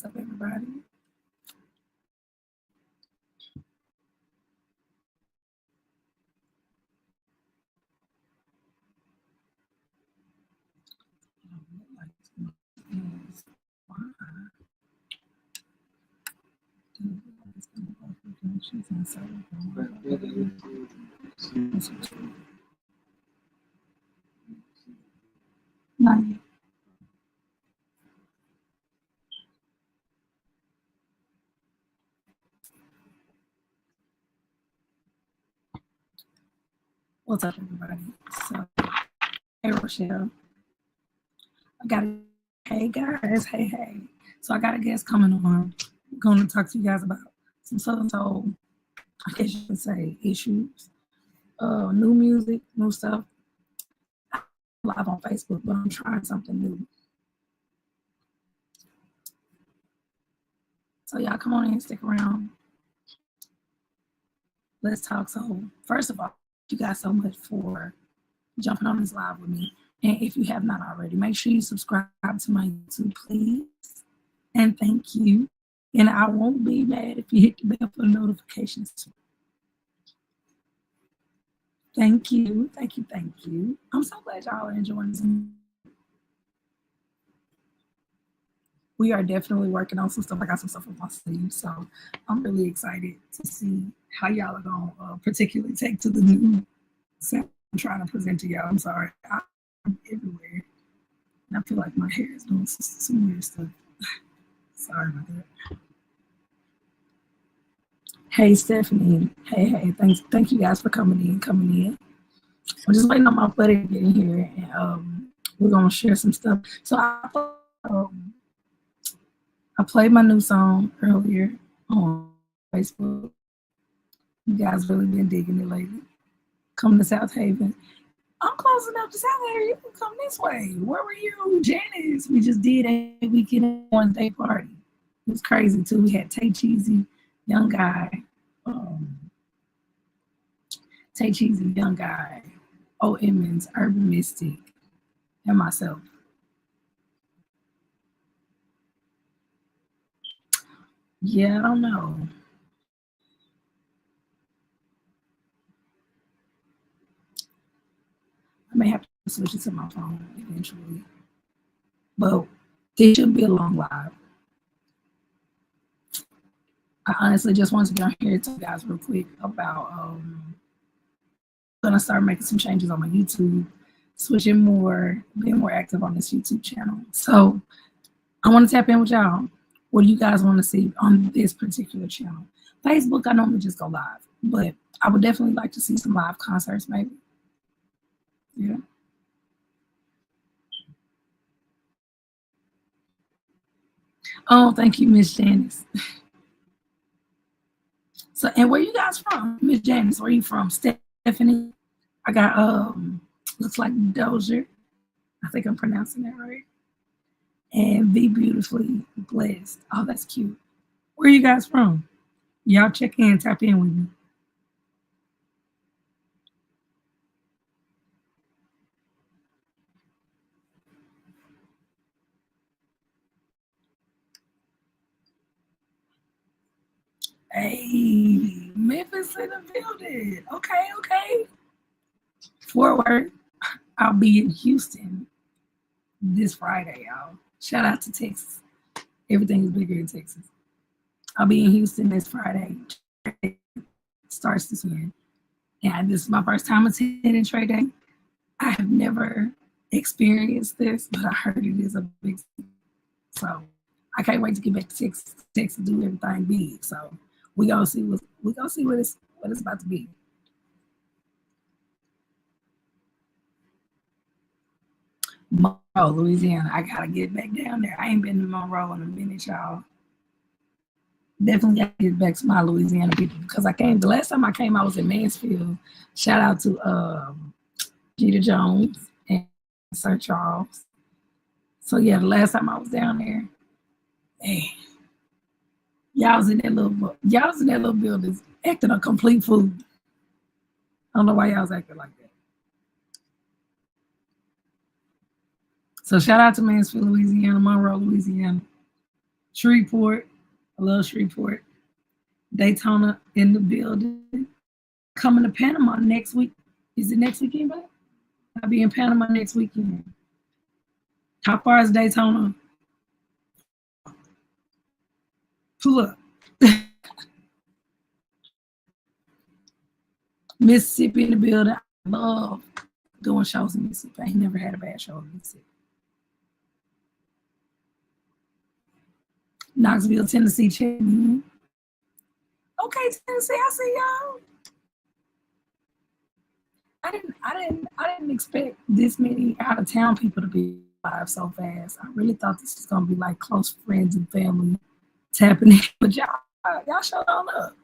up, everybody? Not yet. What's up, everybody? So, hey, Rochelle. I got a, hey, guys. Hey. So, I got a guest coming on. I'm going to talk to you guys about some Southern Soul, I guess you can say, issues, new music, new stuff. I'm live on Facebook, but I'm trying something new. So, y'all come on in, stick around. Let's talk. So, first of all, thank you guys so much for jumping on this live with me. And if you have not already, make sure you subscribe to my YouTube, please. And thank you. And I won't be mad if you hit the bell for the notifications. Thank you. I'm so glad y'all are enjoying this. We are definitely working on some stuff. I got some stuff on my sleeve, so I'm really excited to see how y'all are going to particularly take to the new sound I'm trying to present to y'all. I'm sorry. I'm everywhere. And I feel like my hair is doing some weird stuff. Sorry about that. Hey, Stephanie. Hey. Thank you guys for coming in. I'm just waiting on my buddy to get in here, and we're going to share some stuff. So I played my new song earlier on Facebook. You guys really been digging it lately. Come to South Haven. I'm close enough to South Haven. You can come this way. Where were you, Janice? We just did a weekend one day party. It was crazy too. We had Tay Cheesy, Young Guy, O. Emmons, Urban Mystic, and myself. Yeah, I don't know. I may have to switch it to my phone eventually. But this shouldn't be a long live. I honestly just wanted to get on here and tell you guys real quick about I'm gonna start making some changes on my YouTube, being more active on this YouTube channel. So I want to tap in with y'all. What do you guys want to see on this particular channel? Facebook, I normally just go live, but I would definitely like to see some live concerts, maybe. Yeah. Oh, thank you, Miss Janice. So, and where you guys from? Miss Janice, where you from? Stephanie? I got, looks like Dozier. I think I'm pronouncing that right. And Be Beautifully Blessed. Oh, that's cute. Where you guys from? Y'all check in, tap in with me. Hey, Memphis in the building. Okay. Forward. I'll be in Houston this Friday, y'all. Shout out to Texas. Everything is bigger in Texas. I'll be in Houston this Friday. Starts this weekend. And this is my first time attending Trade Day. I have never experienced this, but I heard it is a big thing. So I can't wait to get back to Texas, do everything big. So we gonna see what it's about to be. Monroe, Louisiana. I gotta get back down there. I ain't been to Monroe in a minute, y'all. Definitely gotta get back to my Louisiana people because the last time I came, I was in Mansfield. Shout out to Jeter Jones and Sir Charles. So yeah, the last time I was down there, man, y'all was in that little building acting a complete fool. I don't know why y'all was acting like that. So shout out to Mansfield, Louisiana, Monroe, Louisiana. Shreveport. I love Shreveport. Daytona in the building. Coming to Panama next week. Is it next weekend, babe? I'll be in Panama next weekend. How far is Daytona? Pull up. Mississippi in the building. I love doing shows in Mississippi. I ain't never had a bad show in Mississippi. Knoxville, Tennessee, checking. Okay, Tennessee, I see y'all. I didn't expect this many out of town people to be live so fast. I really thought this was gonna be like close friends and family tapping in, but y'all showed on up.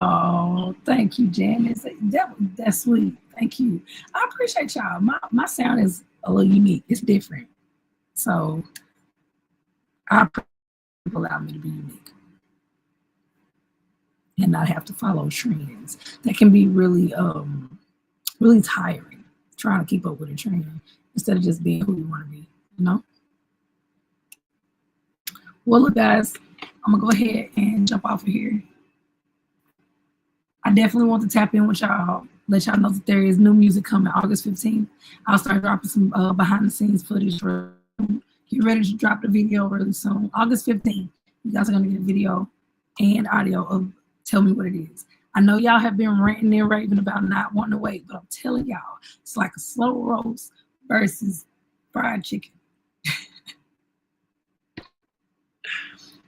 Oh, thank you, Janice. That's sweet. Thank you. I appreciate y'all. My sound is a little unique. It's different. So I appreciate people allow me to be unique and not have to follow trends. That can be really really tiring trying to keep up with a trend instead of just being who you want to be, you know? Well, look, guys, I'm gonna go ahead and jump off of here. I definitely want to tap in with y'all, let y'all know that there is new music coming August 15th. I'll start dropping some behind the scenes footage. Get ready to drop the video really soon. August 15th, you guys are going to get a video and audio of Tell Me What It Is. I know y'all have been ranting and raving about not wanting to wait, but I'm telling y'all, it's like a slow roast versus fried chicken.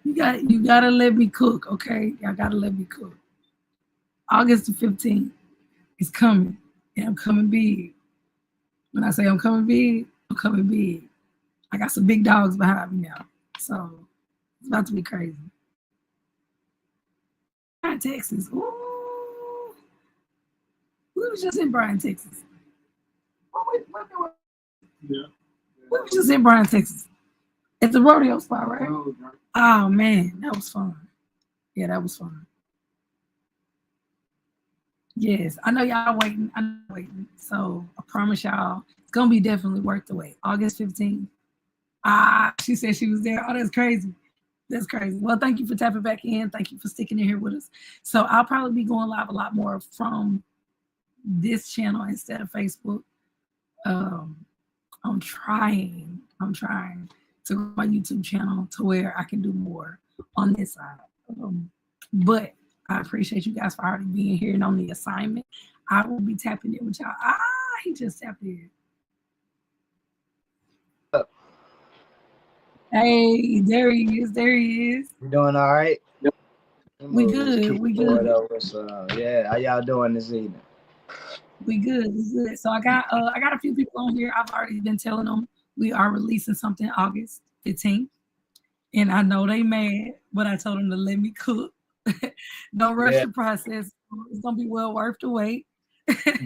You gotta let me cook, okay? Y'all gotta let me cook. August the 15th is coming, and I'm coming big. When I say I'm coming big, I'm coming big. I got some big dogs behind me now, so it's about to be crazy. Bryan, Texas. Ooh, we was just in Bryan, Texas. Yeah. We was just in Bryan, Texas. At the rodeo spot, right? Oh man, that was fun. Yeah, that was fun. Yes, I know y'all waiting. I'm waiting. So I promise y'all, it's gonna be definitely worth the wait. August 15th. She said she was there. Oh, that's crazy. That's crazy. Well, thank you for tapping back in. Thank you for sticking in here with us. So I'll probably be going live a lot more from this channel instead of Facebook. I'm trying to go my YouTube channel to where I can do more on this side. But I appreciate you guys for already being here and on the assignment. I will be tapping in with y'all. He just tapped in. Hey, there he is. There he is. You doing all right? We good. We good. Yeah, how y'all doing this evening? We good. We good. So I got a few people on here. I've already been telling them we are releasing something August 15th. And I know they mad, but I told them to let me cook. Don't rush the process. It's gonna be well worth the wait.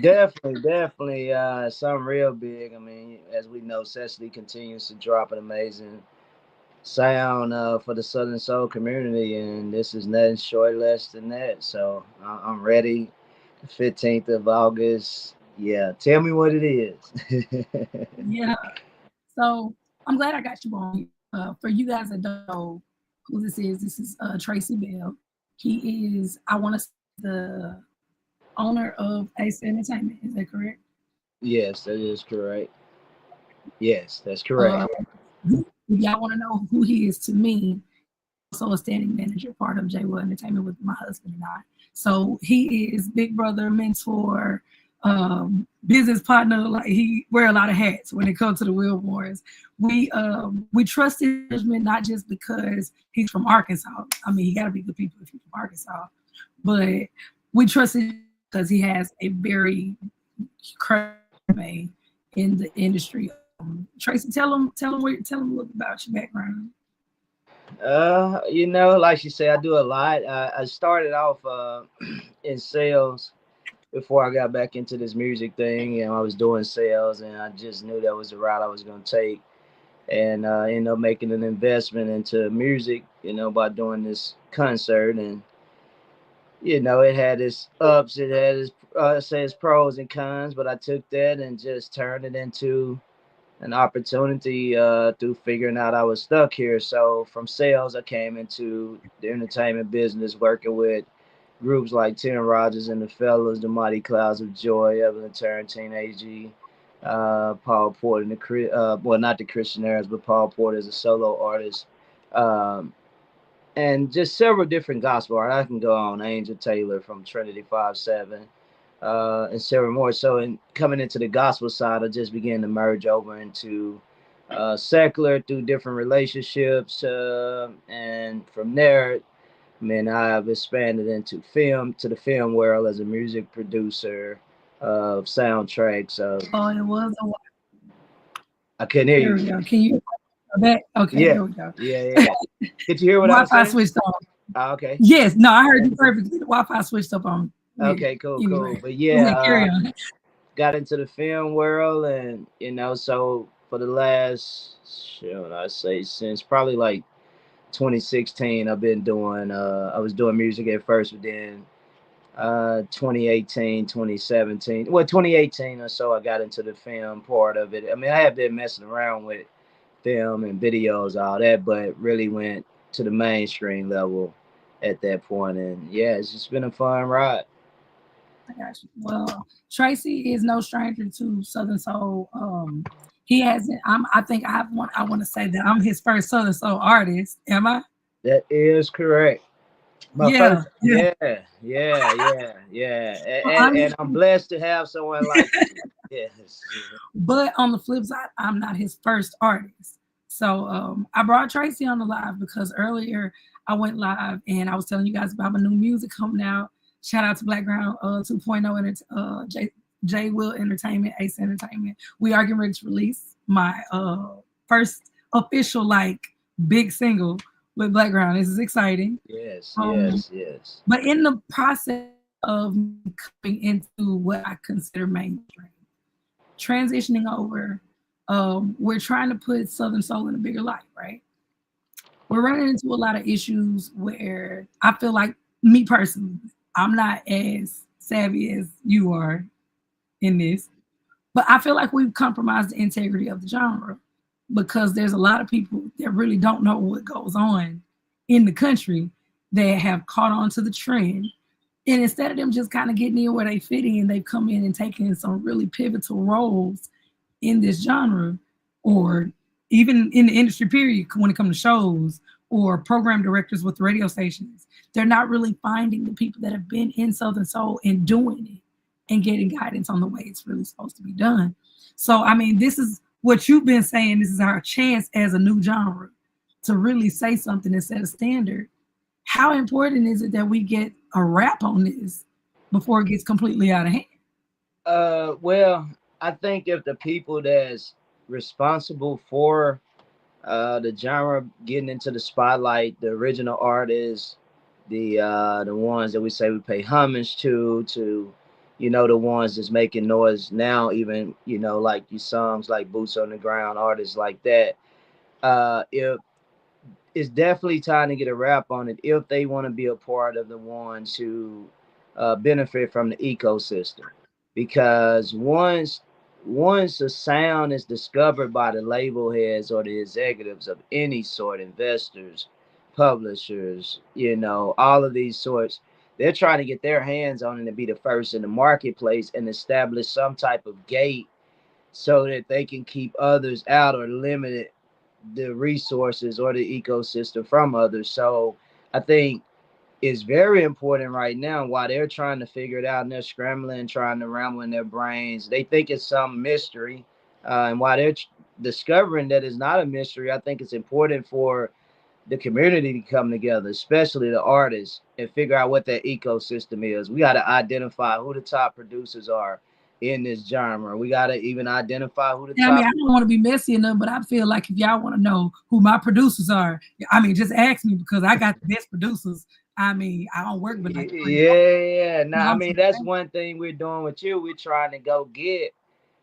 Definitely. Something real big. I mean, as we know, Cecily continues to drop an amazing sound for the Southern Soul community, and this is nothing short less than that. So I'm ready. The 15th of August. Yeah, tell me what it is. Yeah. So I'm glad I got you on. For you guys that don't know who this is Tracy Bell. He is, I want to say, the owner of Ace Entertainment. Is that correct? Yes, that is correct. Yes, that's correct. If y'all want to know who he is to me, also a standing manager, part of J Will Entertainment with my husband and I. So he is big brother, mentor, business partner. Like, he wear a lot of hats when it comes to the Wilborns. We trust his judgment, not just because he's from Arkansas. I mean, he got to be good people if he's from Arkansas, but we trust him because he has a very crazy in the industry. Tracy, tell him a little about your background. Like you say, I do a lot. I started off in sales before I got back into this music thing. I was doing sales, and I just knew that was the route I was going to take, and ended up making an investment into music, by doing this concert. And it had its ups, it had its pros and cons, but I took that and just turned it into an opportunity through figuring out I was stuck here. So from sales, I came into the entertainment business, working with groups like Tim Rogers and the Fellas, the Mighty Clouds of Joy, Evelyn Tarantine, AG, Paul Porter, and well, not the Christian Airs, but Paul Porter is a solo artist. Um, and just several different gospel art. I can go on Angel Taylor from Trinity 5-7, and several more. So, in coming into the gospel side, I just began to merge over into secular through different relationships, and from there, I mean, I've expanded into film to the film world as a music producer of soundtracks. Of Oh, it was a I couldn't hear There we you. go. Can you back? Okay, Yeah, there we go. yeah. Did you hear what I was Wi-Fi saying? switched on. Okay. Yes, no, I heard you perfectly. The Wi-Fi switched up on me. Okay, cool. Anyway, But go yeah, ahead, carry on. got into the film world, and so for the last, should I say, since probably like 2016, I've been doing. I was doing music at first, but then 2018, 2017, well, 2018 or so, I got into the film part of it. I mean, I have been messing around with film and videos, all that, but really went to the mainstream level at that point. And yeah, it's just been a fun ride. I got you. Well, Tracy is no stranger to Southern Soul. He hasn't. I think I have one. I want to say that I'm his first Southern Soul artist. Am I? That is correct. My Yeah. first, Yeah. yeah. And I'm Honestly, blessed to have someone like you. Yes. but on the flip side, I'm not his first artist. So I brought Tracy on the live because earlier I went live and I was telling you guys about my new music coming out. Shout out to Blackground 2.0 and J Will Entertainment, Ace Entertainment. We are getting ready to release my first official like big single with Blackground. This is exciting. Um, Yes. but in the process of coming into what I consider mainstream, transitioning over, we're trying to put Southern Soul in a bigger light, right? We're running into a lot of issues where I feel like, me personally, I'm not as savvy as you are in this, but I feel like we've compromised the integrity of the genre because there's a lot of people that really don't know what goes on in the country that have caught on to the trend. And instead of them just kind of getting in where they fit in, they've come in and taken some really pivotal roles in this genre, or even in the industry period when it comes to shows or program directors with radio stations. They're not really finding the people that have been in Southern Soul and doing it and getting guidance on the way it's really supposed to be done. So, I mean, this is what you've been saying. This is our chance as a new genre to really say something and set a standard. How important is it that we get a wrap on this before it gets completely out of hand? Well, I think if the people that's responsible for the genre getting into the spotlight, the original artists, the ones that we say we pay homage to, the ones that's making noise now, even like these songs like Boots on the Ground, artists like that. If It's definitely time to get a wrap on it if they want to be a part of the ones who benefit from the ecosystem. Because once a sound is discovered by the label heads or the executives of any sort, investors, publishers, all of these sorts, they're trying to get their hands on it and be the first in the marketplace and establish some type of gate so that they can keep others out or limit the resources or the ecosystem from others. So I think it's very important right now while they're trying to figure it out and they're scrambling, trying to ramble in their brains. They think it's some mystery. And while they're discovering that it's not a mystery, I think it's important for the community to come together, especially the artists, and figure out what that ecosystem is. We got to identify who the top producers are in this genre. We got to even identify who the Yeah, I mean, top. I don't want to be messy enough, but I feel like if y'all want to know who my producers are, I mean, just ask me because I got the best producers. I mean, I don't work with like three. Yeah. You Now, know, I I'm mean, just that's saying. one thing we're doing with you. We're trying to go get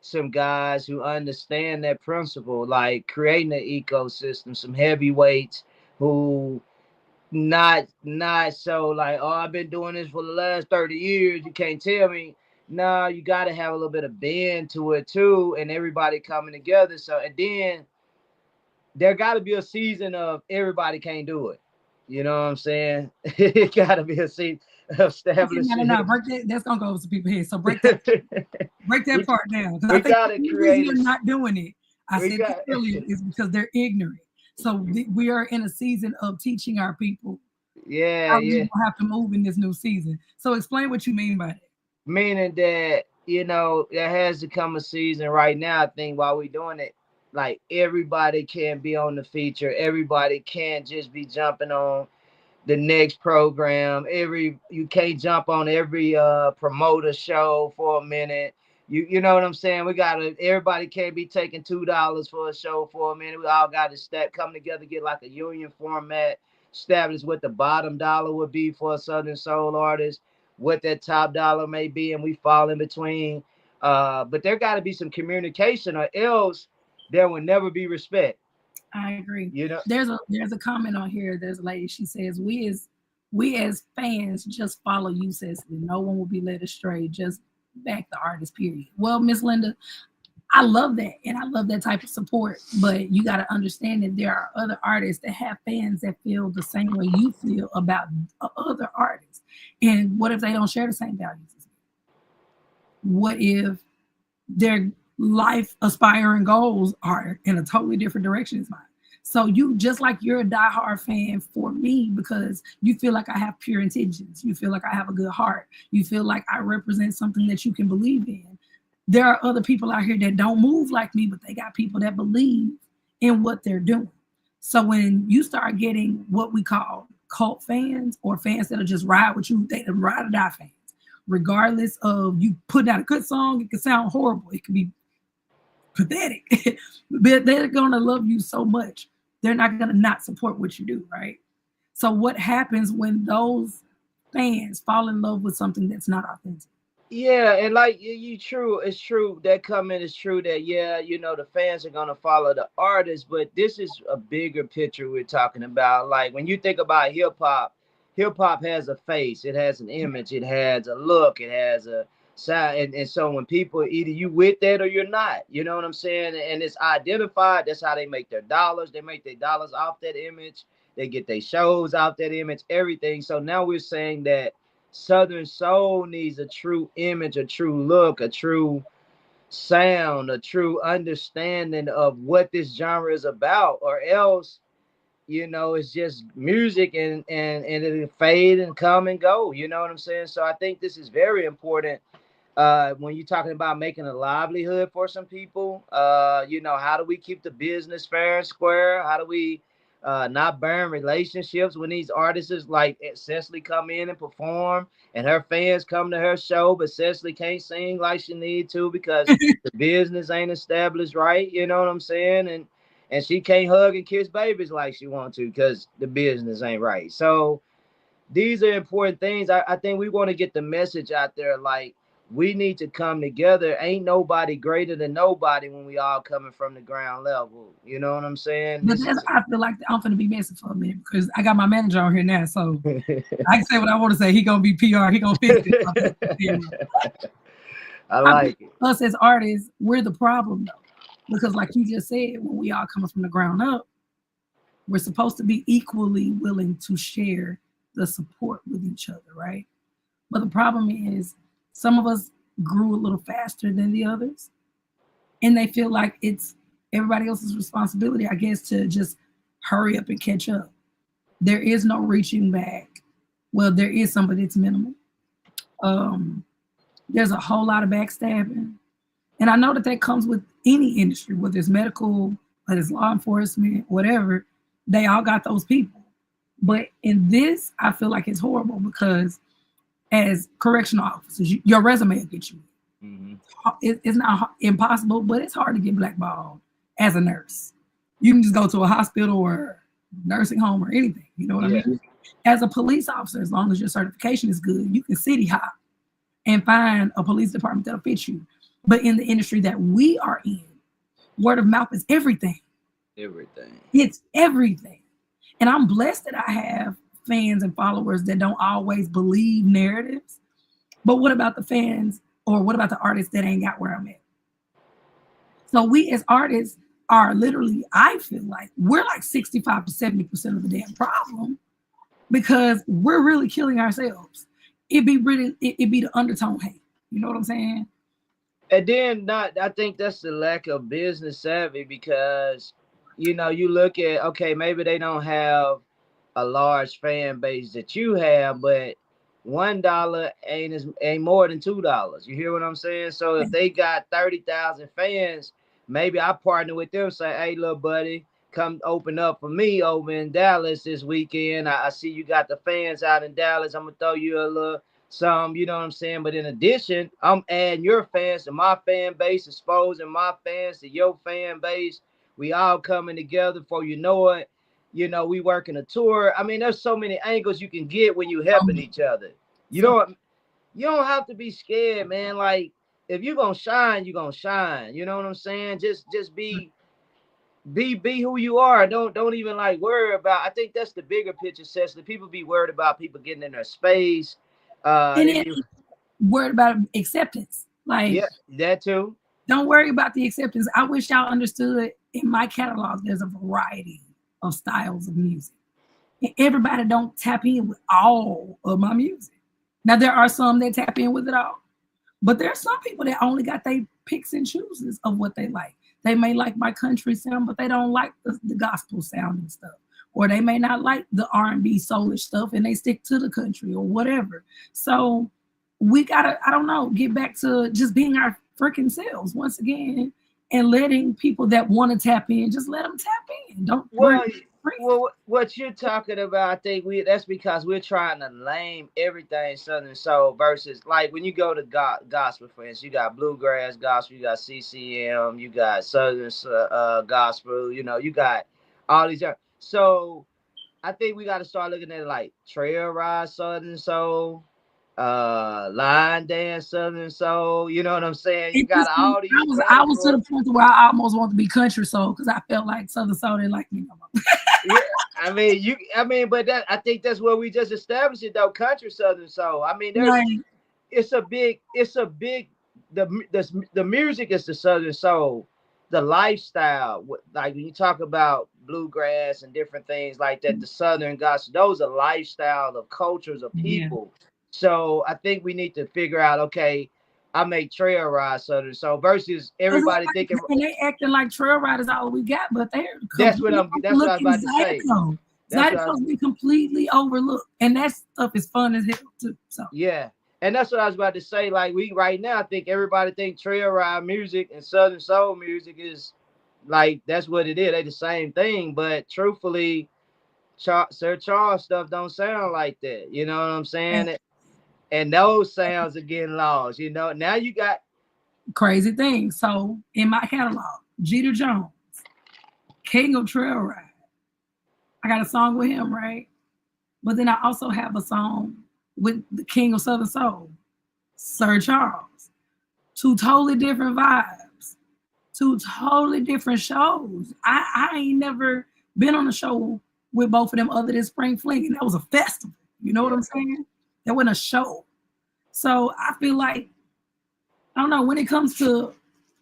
some guys who understand that principle, like creating an ecosystem, some heavyweights who not so like, oh, I've been doing this for the last 30 years. You can't tell me. no, you got to have a little bit of bend to it too, and everybody coming together. So, and then there got to be a season of everybody can't do it. You know what I'm saying? It got to be a season of Okay, no. establishing. Break that. That's gonna go over some people's heads. So break that we, part down. Because I we think got the to only reason create they're not doing it, I we said this got earlier, is because they're ignorant. So we are in a season of teaching our people yeah, how we yeah. will have to move in this new season. So explain what you mean by that. Meaning that, there has to come a season right now. I think while we're doing it, like everybody can be on the feature. Everybody can't just be jumping on the next program. You can't jump on every promoter show for a minute. You know what I'm saying? Everybody can't be taking $2 for a show for a minute. We all got to come together, get like a union format, establish what the bottom dollar would be for a Southern Soul artist, what that top dollar may be, and we fall in between. But there got to be some communication, or else there will never be respect. I agree. You know, There's a comment on here. There's a lady. She says we as fans just follow you, Cecily. No one will be led astray. Just back the artist. Period. Well, Miss Linda, I love that, and I love that type of support. But you got to understand that there are other artists that have fans that feel the same way you feel about other artists. And what if they don't share the same values as you? What if their life aspiring goals are in a totally different direction as mine? So you, just like you're a diehard fan for me because you feel like I have pure intentions, you feel like I have a good heart, you feel like I represent something that you can believe in. There are other people out here that don't move like me, but they got people that believe in what they're doing. So when you start getting what we call cult fans, or fans that'll just ride with you, they ride or die fans, regardless of you putting out a good song, it can sound horrible, it can be pathetic, but they're gonna love you so much, they're not gonna not support what you do, right? So what happens when those fans fall in love with something that's not authentic? Yeah, and like you true, it's true. That comment is true that yeah, the fans are gonna follow the artist, but this is a bigger picture we're talking about. Like when you think about hip hop has a face, it has an image, it has a look, it has a sound, and so when people either you with that or you're not, you know what I'm saying? And it's identified, that's how they make their dollars. They make their dollars off that image, they get their shows off that image, everything. So now we're saying that Southern Soul needs a true image, a true look, a true sound, a true understanding of what this genre is about, or else, it's just music and it'll fade and come and go. You know what I'm saying? So I think this is very important when you're talking about making a livelihood for some people. How do we keep the business fair and square? How do we not burn relationships when these artists like Cecily come in and perform and her fans come to her show, but Cecily can't sing like she need to because the business ain't established right. You know what I'm saying? And she can't hug and kiss babies like she want to because the business ain't right. So these are important things. I think we want to get the message out there. Like, we need to come together. Ain't nobody greater than nobody when we all coming from the ground level. You know what I'm saying? But that's, I feel like I'm gonna be messing for a minute because I got my manager on here now, so I can say what I want to say. He gonna be PR. He gonna fix it. I like it. Us as artists, we're the problem though, because like you just said, when we all coming from the ground up, we're supposed to be equally willing to share the support with each other, right? But the problem is some of us grew a little faster than the others, and they feel like it's everybody else's responsibility, I guess, to just hurry up and catch up. There is no reaching back. Well, there is some, but it's minimal. There's a whole lot of backstabbing. And I know that comes with any industry, whether it's medical, whether it's law enforcement, whatever, they all got those people. But in this, I feel like it's horrible because as correctional officers, your resume will get you. Mm-hmm. It's not impossible, but it's hard to get blackballed as a nurse. You can just go to a hospital or nursing home or anything. You know what I mean? As a police officer, as long as your certification is good, you can city hop and find a police department that'll fit you. But in the industry that we are in, word of mouth is everything. Everything. It's everything. And I'm blessed that I have fans and followers that don't always believe narratives. But what about the fans Or what about the artists that ain't got where I'm at? So we as artists are literally, I feel like we're like 65 to 70% of the damn problem because we're really killing ourselves. It be the undertone hate. You know what I'm saying? And then I think that's the lack of business savvy because you look at, okay, maybe they don't have a large fan base that you have, but $1 ain't more than $2. You hear what I'm saying? So if they got 30,000 fans, maybe I partner with them, say, hey, little buddy, come open up for me over in Dallas this weekend. I see you got the fans out in Dallas. I'm gonna throw you a little some, you know what I'm saying? But in addition, I'm adding your fans to my fan base, exposing my fans to your fan base. We all coming together for it. We working a tour. I mean, there's so many angles you can get when you helping each other. You don't have to be scared, man. Like if you're gonna shine, you're gonna shine. You know what I'm saying? Just be who you are. Don't even like worry about. I think that's the bigger picture, Cecily. People be worried about people getting in their space. And then worried about acceptance. Like, yeah, that too. Don't worry about the acceptance. I wish y'all understood in my catalog, there's a variety of styles of music. And everybody don't tap in with all of my music. Now, there are some that tap in with it all. But there are some people that only got their picks and chooses of what they like. They may like my country sound, but they don't like the gospel sound and stuff. Or they may not like the R&B soulish stuff and they stick to the country or whatever. So we gotta, I don't know, get back to just being our freaking selves once again and letting people that want to tap in, just let them tap in. Don't worry. Well, what you're talking about, I think that's because we're trying to lame everything Southern Soul versus like when you go to gospel, for instance, you got bluegrass gospel, you got CCM, you got Southern gospel, you got all these. So I think we got to start looking at it like trail ride Southern Soul, line dance Southern Soul. You know what I'm saying? You got all these. I was to the point where I almost want to be country soul because I felt like Southern Soul didn't like me no more. Yeah, but I think that's where we just established it though. Country Southern Soul. I mean, it's a big. The music is the Southern Soul. The lifestyle, like when you talk about bluegrass and different things like that, the Southern gospel, those are lifestyle of cultures of people. Yeah. So I think we need to figure out, okay, I make trail ride Southern Soul versus everybody thinking. And they acting like trail ride is all we got, but that's what I was about to say. Zydeco's been completely overlooked, and that stuff is fun as hell too. So yeah. And that's what I was about to say. Like we right now, I think everybody think trail ride music and Southern Soul music is like that's what it is. They the same thing, but truthfully, Sir Charles stuff don't sound like that. You know what I'm saying? Yeah. And those sounds are getting lost. Now you got crazy things. So in my catalog, Jeter Jones, King of Trail Ride. I got a song with him, right? But then I also have a song with the King of Southern Soul, Sir Charles. Two totally different vibes, two totally different shows. I ain't never been on a show with both of them other than Spring Fling, and that was a festival. You know what I'm saying? That wasn't a show. So I feel like, I don't know, when it comes to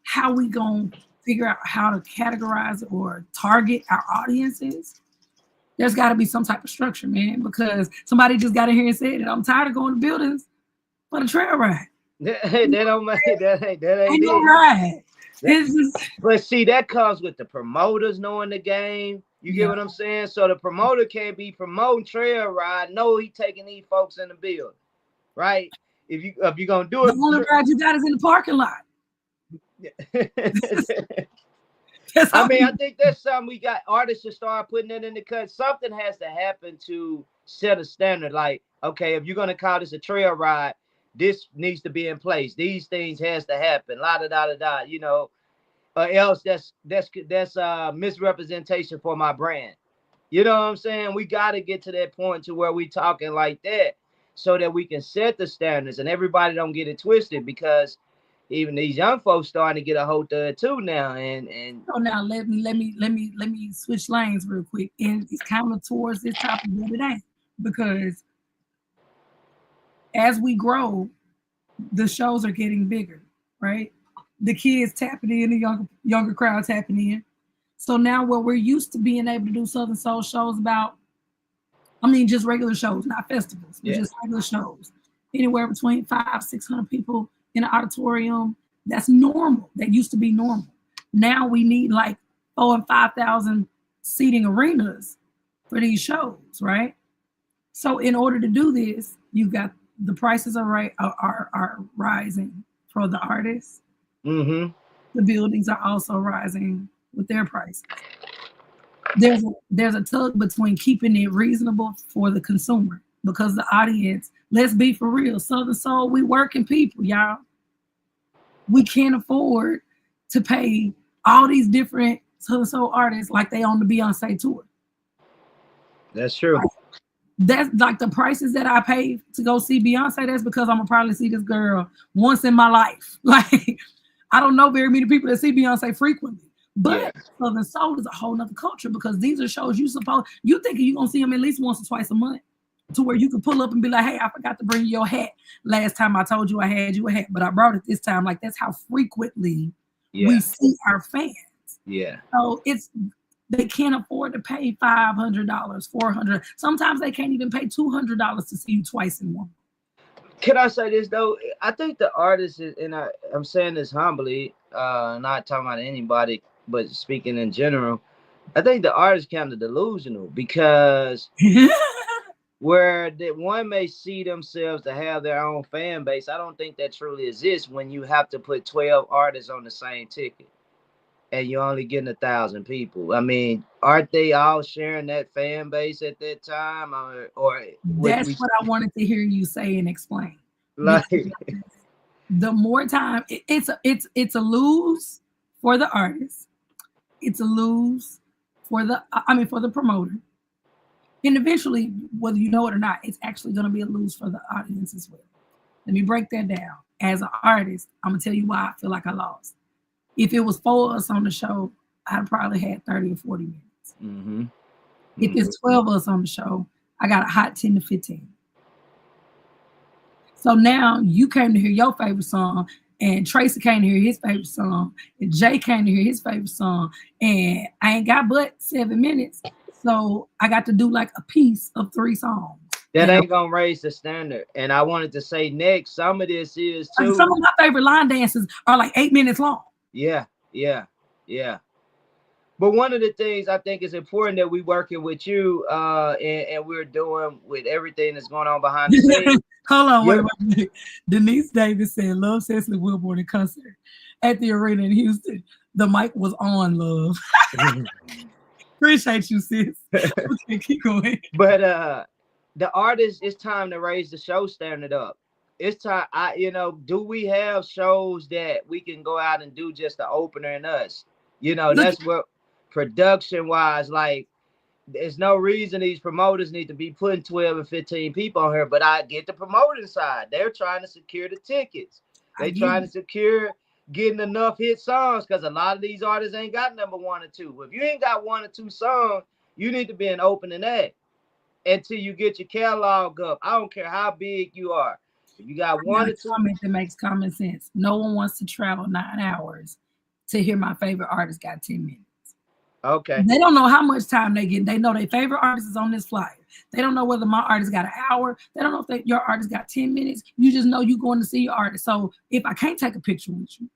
how we gonna figure out how to categorize or target our audiences, there's got to be some type of structure, man, because somebody just got in here and said it. I'm tired of going to buildings for the trail ride. That don't make that ain't no ride. But see, that comes with the promoters knowing the game. You get what I'm saying? So the promoter can't be promoting trail ride. No, he taking these folks in the building, right? If you're gonna do it, the only ride you got is in the parking lot. I mean, I think that's something we got artists to start putting it in the cut. Something has to happen to set a standard. Like, okay, if you're gonna call this a trail ride, this needs to be in place. These things has to happen. La da da da da. Or else that's misrepresentation for my brand. You know what I'm saying? We got to get to that point to where we talking like that, so that we can set the standards and everybody don't get it twisted, because even these young folks starting to get a hold of it too now. And so now let me switch lanes real quick, and it's kind of towards this topic today, because as we grow, the shows are getting bigger, right? The kids tapping in, the younger crowd tapping in. So now what we're used to being able to do Southern Soul shows about, I mean, just regular shows, not festivals, but just regular shows. Anywhere between 500-600 people in an auditorium. That's normal. That used to be normal. Now we need like 4,000 and 5,000 seating arenas for these shows, right? So in order to do this, you've got the prices are rising for the artists. Mm-hmm. The buildings are also rising with their prices. There's a tug between keeping it reasonable for the consumer, because the audience, let's be for real, Southern Soul, we working people, y'all. We can't afford to pay all these different Southern Soul artists like they on the Beyonce tour. That's true. That's like the prices that I pay to go see Beyonce. That's because I'm gonna probably see this girl once in my life. Like, I don't know very many people that see Beyonce frequently. But Southern Soul is a whole nother culture, because these are shows you thinking you're gonna see them at least once or twice a month, to where you can pull up and be like, hey, I forgot to bring you your hat. Last time I told you I had you a hat, but I brought it this time. Like, that's how frequently we see our fans. Yeah. So they can't afford to pay $500, $400. Sometimes they can't even pay $200 to see you twice in one. Can I say this though? I think the artists, and I'm saying this humbly, not talking about anybody, but speaking in general, I think the artists kind of delusional, because where that one may see themselves to have their own fan base, I don't think that truly exists when you have to put 12 artists on the same ticket and you're only getting 1,000 people. I mean, aren't they all sharing that fan base at that time? Or that's what I wanted to hear you say and explain. Like, the more time, it's a lose for the artist. It's a lose for the promoter. And eventually, whether you know it or not, it's actually going to be a lose for the audience as well. Let me break that down. As an artist, I'm going to tell you why I feel like I lost. If it was 4 of us on the show, I'd probably had 30 or 40 minutes. Mm-hmm. If it's 12 of us on the show, I got a hot 10 to 15. So now you came to hear your favorite song, and Tracy came to hear his favorite song, and Jay came to hear his favorite song, and I ain't got but 7 minutes. So I got to do like a piece of 3 songs. That ain't gonna raise the standard. And I wanted to say next, some of this is too. Some of my favorite line dances are like 8 minutes long. Yeah. But one of the things I think is important that we working with you, and we're doing with everything that's going on behind the scenes. Hold on, wait a minute. Denise Davis said, "Love Cecily Wilborn in concert at the arena in Houston. The mic was on, love." Appreciate you, sis. Okay, keep going. But the artist, it's time to raise the show standard up. It's time. Do we have shows that we can go out and do just the opener and us? That's what production wise, like, there's no reason these promoters need to be putting 12 and 15 people on here. But I get the promoting side. They're trying to secure the tickets. They trying to secure getting enough hit songs, because a lot of these artists ain't got number 1 or 2. If you ain't got 1 or 2 songs, you need to be an opening act until you get your catalog up. I don't care how big you are. If you got 1 or 2, comment that makes common sense. No one wants to travel 9 hours to hear my favorite artist got 10 minutes. Okay. They don't know how much time they get. They know their favorite artist is on this flyer. They don't know whether my artist got an hour. They don't know if your artist got 10 minutes. You just know you're going to see your artist. So if I can't take a picture with you,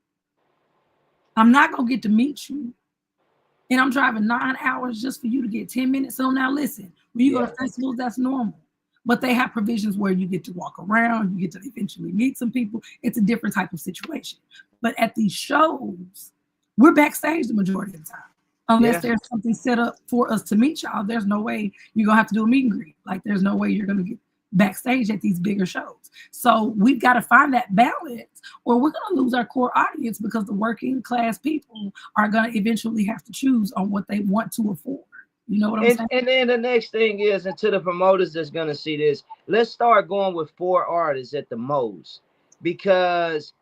I'm not going to get to meet you. And I'm driving 9 hours just for you to get 10 minutes. So now listen, when you go to festivals, that's normal. But they have provisions where you get to walk around, you get to eventually meet some people. It's a different type of situation. But at these shows, we're backstage the majority of the time. Unless there's something set up for us to meet y'all, there's no way you're going to have to do a meet and greet. Like, there's no way you're going to get backstage at these bigger shows. So we've got to find that balance, or we're going to lose our core audience, because the working class people are going to eventually have to choose on what they want to afford. You know what I'm saying? And then the next thing is, and to the promoters that's going to see this, let's start going with 4 artists at the most, because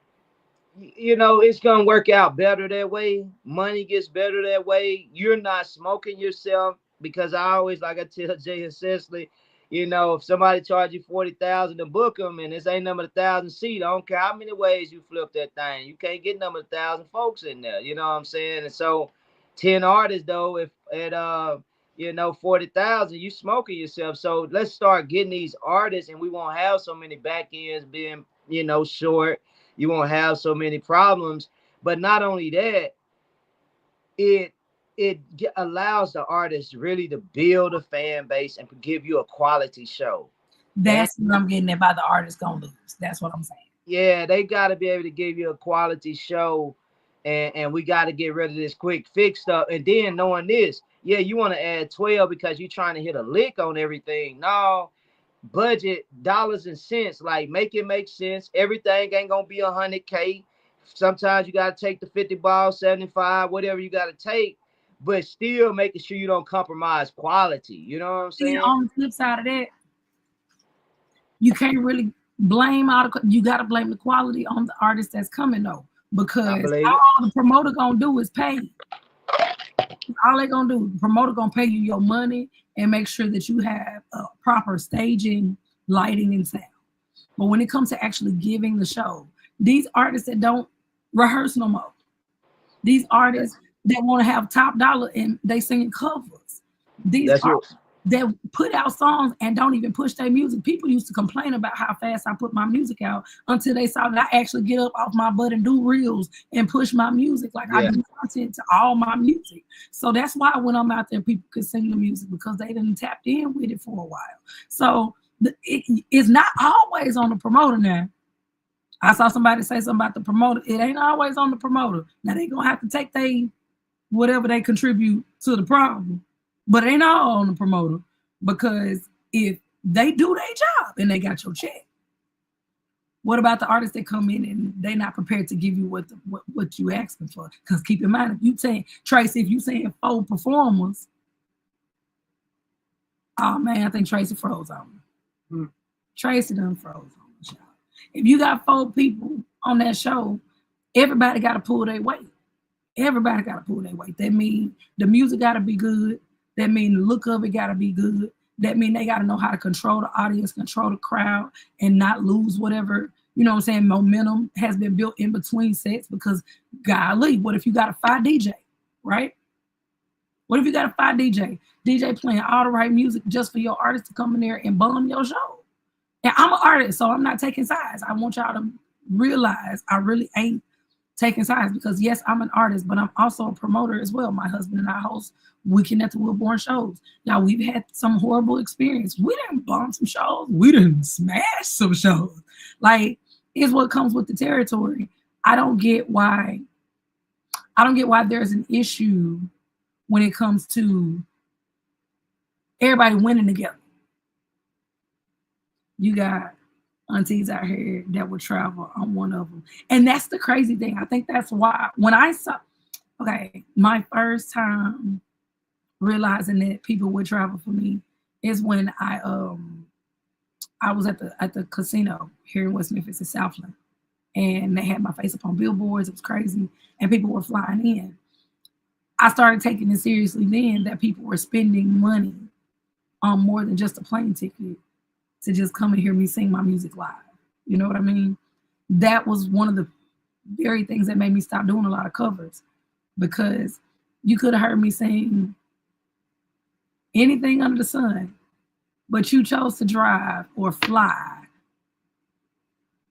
it's going to work out better that way. Money gets better that way. You're not smoking yourself, because I always, like I tell Jay and Cecily, You know, if somebody charge you 40,000 to book them, and this ain't number 1,000 seat, I don't care how many ways you flip that thing, you can't get number 1,000 folks in there. You know what I'm saying? And so, 10 artists though, if at 40,000, you smoking yourself. So let's start getting these artists, and we won't have so many back ends being short. You won't have so many problems. But not only that, it allows the artist really to build a fan base and give you a quality show. That's what I'm getting at by the artist gonna lose. That's what I'm saying. Yeah, they got to be able to give you a quality show, and we got to get rid of this quick fix stuff. And then knowing this, yeah, you want to add 12 because you're trying to hit a lick on everything. No, budget dollars and cents, like make it make sense. Everything ain't gonna be 100K. Sometimes you got to take the 50 ball, 75, whatever you got to take, but still making sure you don't compromise quality. You know what I'm saying? On the flip side of that, you can't really blame you got to blame the quality on the artist that's coming though, because all the promoter gonna do is pay. All they gonna do, the promoter gonna pay you your money and make sure that you have proper staging, lighting, and sound. But when it comes to actually giving the show, these artists that don't rehearse no more, these artists that want to have top dollar and they singing covers, these artists that put out songs and don't even push their music. People used to complain about how fast I put my music out until they saw that I actually get up off my butt and do reels and push my music like I do content to all my music. So that's why when I'm out there, people could sing the music because they didn't tap in with it for a while. So it's not always on the promoter now. I saw somebody say something about the promoter. It ain't always on the promoter. Now they gonna have to take whatever they contribute to the problem. But it ain't all on the promoter, because if they do their job and they got your check, what about the artists that come in and they not prepared to give you what you asking for? Because keep in mind, if you saying, Tracy, if you saying 4 performers, oh man, I think Tracy froze on me. Tracy done froze on the show. If you got 4 people on that show, everybody got to pull their weight. Everybody got to pull their weight. That means the music got to be good. That means the look of it got to be good. That means they got to know how to control the audience, control the crowd, and not lose whatever, momentum has been built in between sets. Because, golly, what if you got a 5 DJ, right? What if you got a 5 DJ? DJ playing all the right music just for your artist to come in there and bum your show. And I'm an artist, so I'm not taking sides. I want y'all to realize I really ain't taking sides, because yes, I'm an artist, but I'm also a promoter as well. My husband and I host Weekend at the Woodbourne shows. Now, we've had some horrible experience. We didn't bomb some shows. We didn't smash some shows. Like, it's what comes with the territory. I don't get why there's an issue when it comes to everybody winning together. You got aunties out here that would travel. I'm one of them. And that's the crazy thing. I think that's why when I saw, my first time realizing that people would travel for me is when I was at the casino here in West Memphis in Southland, and they had my face up on billboards. It was crazy, and people were flying in. I started taking it seriously then that people were spending money on more than just a plane ticket to just come and hear me sing my music live. You know what I mean? That was one of the very things that made me stop doing a lot of covers, because you could have heard me sing anything under the sun, but you chose to drive or fly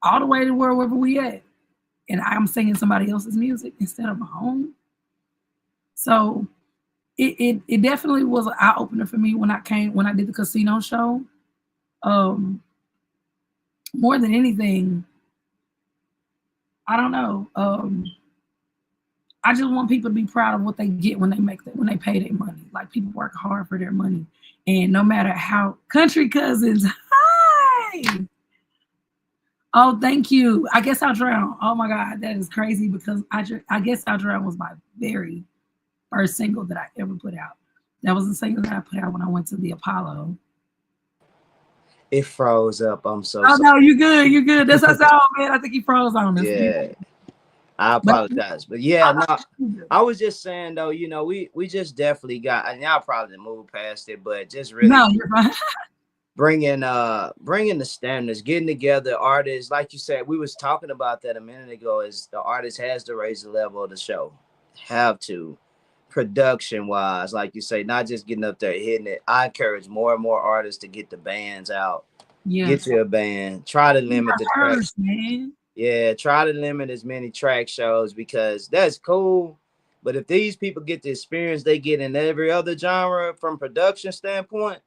all the way to wherever we at, and I'm singing somebody else's music instead of my own. So it definitely was an eye-opener for me when I did the casino show. More than anything, I don't know. I just want people to be proud of what they get when they pay their money. Like, people work hard for their money, and no matter how country cousins. Hi. Oh, thank you. I Guess I'll Drown. Oh my God, that is crazy, because I Guess I'll Drown was my very first single that I ever put out. That was the single that I put out when I went to the Apollo. It froze up. I'm so sorry. No, you good. You good. That's us all, man. I think he froze on us. Yeah. I apologize. But yeah, no, I was just saying though, we just definitely got, and y'all probably moved past it, but just really. No, you're fine. bringing the standards, getting together artists. Like you said, we was talking about that a minute ago. Is the artist has to raise the level of the show, have to, production wise, like you say, not just getting up there hitting it. I encourage more and more artists to get the bands out. Yeah. Get you a band. Try to limit the tracks. Man. Yeah, try to limit as many track shows, because that's cool. But if these people get the experience they get in every other genre from production standpoint,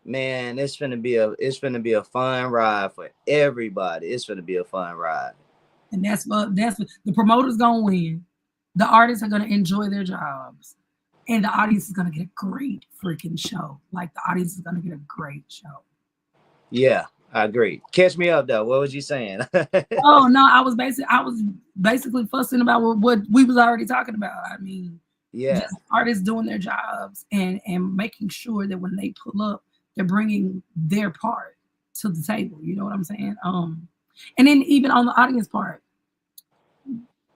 man, it's gonna be a fun ride for everybody. It's gonna be a fun ride. And that's what the promoter's gonna win. The artists are gonna enjoy their jobs, and the audience is gonna get a great freaking show. Like the audience is gonna get a great show. Yeah, I agree. Catch me up though. What was you saying? Oh no, I was basically fussing about what we was already talking about. I mean, yeah, just artists doing their jobs and making sure that when they pull up, they're bringing their part to the table. You know what I'm saying? And then even on the audience part,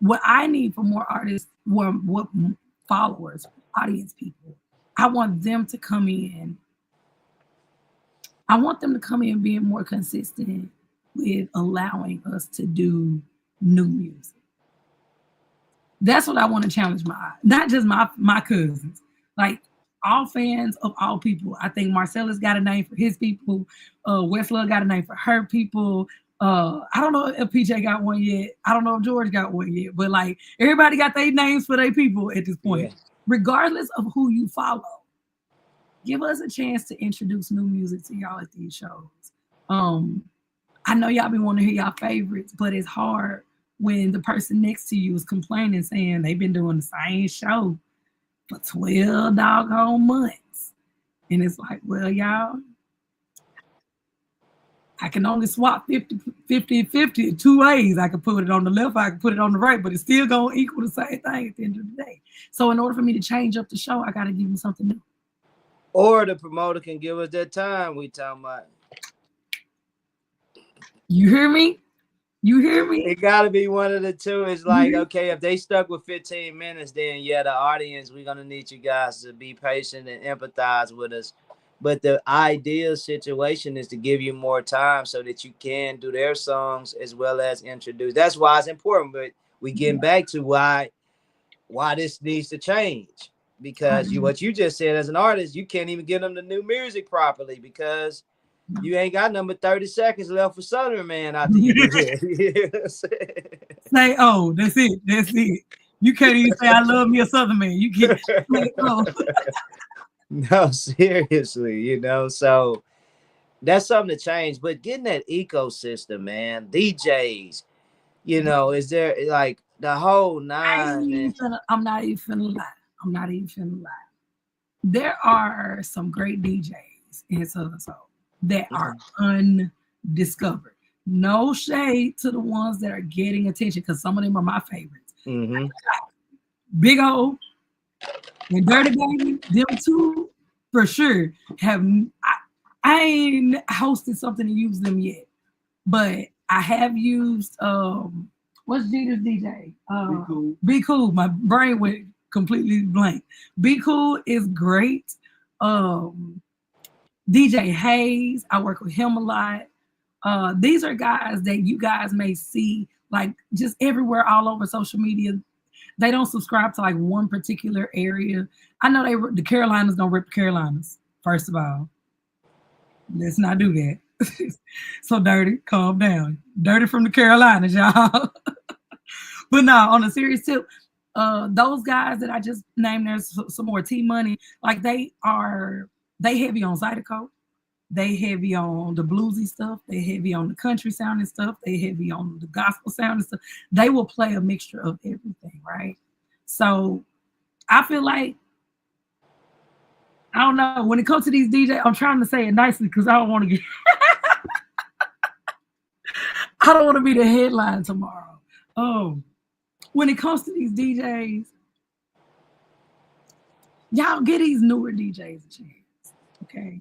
what I need for more artists, what followers, audience people, I want them to come in. I want them to come in being more consistent with allowing us to do new music. That's what I want to challenge not just my cousins, like all fans of all people. I think Marcellus got a name for his people. Westlaw got a name for her people. I don't know if PJ got one yet. I don't know if George got one yet, but like everybody got their names for their people at this point. Yeah. Regardless of who you follow, give us a chance to introduce new music to y'all at these shows. I know y'all be wanting to hear y'all favorites, but it's hard when the person next to you is complaining, saying they've been doing the same show for 12 doggone months. And it's like, well, y'all, I can only swap 50 two ways. I can put it on the left, I can put it on the right, but it's still going to equal the same thing at the end of the day. So in order for me to change up the show, I got to give them something new. Or the promoter can give us that time we talking about. You hear me? You hear me? It got to be one of the two. It's like, okay, if they stuck with 15 minutes, then yeah, the audience, we're going to need you guys to be patient and empathize with us. But the ideal situation is to give you more time so that you can do their songs as well as introduce. That's why it's important. But we getting back to why this needs to change. Because what you just said, as an artist, you can't even get them the new music properly because you ain't got number 30 seconds left for Southern Man after you do that. Say, oh, that's it. That's it. You can't even say I love me a Southern Man. You can't say, oh. No, seriously, so that's something to change. But getting that ecosystem, man, DJs, is there like the whole nine? I'm not even finna lie. There are some great DJs in Southern Soul that are undiscovered. No shade to the ones that are getting attention, because some of them are my favorites. Mm-hmm. Big O and Dirty Baby, them two for sure have. I ain't hosted something and used them yet, but I have used what's Jeter's DJ? Be Cool. My brain went completely blank. Be Cool is great. DJ Hayes, I work with him a lot. These are guys that you guys may see like just everywhere, all over social media. They don't subscribe to like one particular area. I know the Carolinas don't rip the Carolinas, first of all. Let's not do that. So Dirty, calm down. Dirty from the Carolinas, y'all. But no, on a serious tip, those guys that I just named, there's some more T-Money, like they heavy on Zydeco. They heavy on the bluesy stuff. They heavy on the country sounding stuff. They heavy on the gospel sounding stuff. They will play a mixture of everything, right? So I feel like, I don't know, when it comes to these DJs, I'm trying to say it nicely because I don't want to get I don't want to be the headline tomorrow. When it comes to these DJs, y'all get these newer DJs a chance, okay?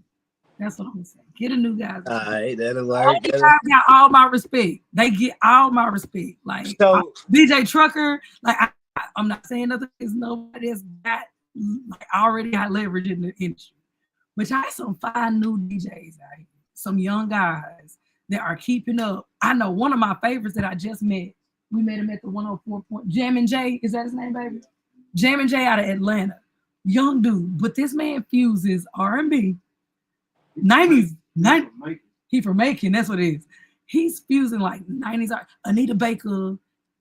That's what I'm saying. Get a new guy. All right, that'll work. These guys got all my respect. They get all my respect. Like DJ Trucker, like I'm not saying nothing. There's nobody that's got like already got leverage in the industry. But y'all some fine new DJs out here. Some young guys that are keeping up. I know one of my favorites that I just met. We met him at the 104 point. Jam and J, is that his name, baby? Jam and J out of Atlanta. Young dude, but this man fuses R&B, 90s, 90s. He from Macon, that's what it is. He's fusing like 90s Anita Baker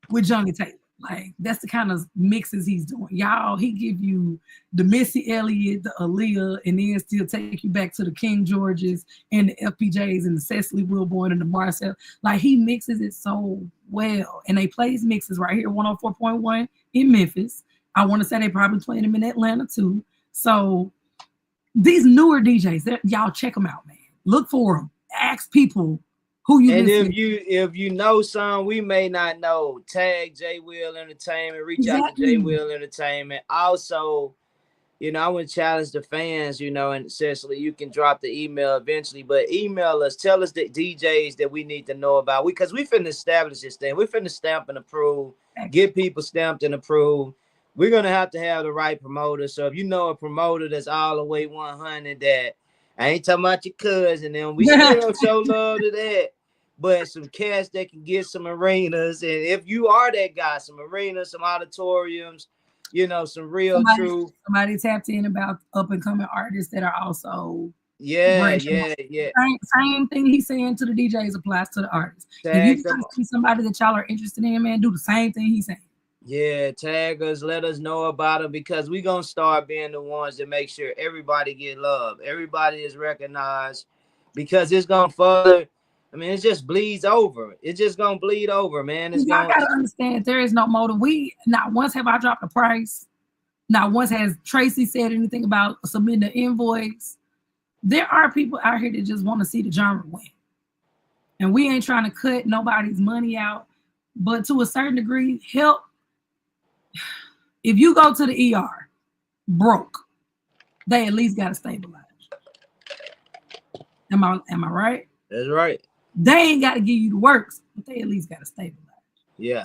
with Johnny Taylor. Like that's the kind of mixes he's doing. Y'all, he give you the Missy Elliott, the Aaliyah, and then still take you back to the King Georges and the FPJs and the Cecily Wilborn and the Marcel. Like he mixes it so well. And they plays mixes right here, 104.1 in Memphis. I want to say they probably playing them in Atlanta too. So these newer DJs, y'all check them out, man. Look for them. Ask people who you and listen. if you know some we may not know, tag J Will Entertainment, reach out to J Will Entertainment. Also, you know, I want to challenge the fans, you know, and Cecily, you can drop the email eventually, but email us, tell us the DJs that we need to know about. Because we finna establish this thing. We finna stamp and approve, get people stamped and approved. We're gonna have to have the right promoter. So if you know a promoter that's all the way 100, that I ain't talking about your cousin, then we still show love to that. But some cats that can get some arenas, and if you are that guy, some arenas, some auditoriums, you know, some real true. Somebody tapped in about up and coming artists that are also yeah. Same thing he's saying to the DJs applies to the artists. If you see somebody that y'all are interested in, man, do the same thing he's saying. Yeah, tag us, let us know about them, because we're going to start being the ones that make sure everybody get love. Everybody is recognized, because it's going to further, I mean, it just bleeds over. It's just going to bleed over, man. I got to understand, there is no motive. Not once have I dropped a price. Not once has Tracy said anything about submitting an invoice. There are people out here that just want to see the genre win. And we ain't trying to cut nobody's money out. But to a certain degree, help. If you go to the ER broke, they at least got to stabilize. Am I right? That's right. They ain't got to give you the works, but they at least got to stabilize. Yeah.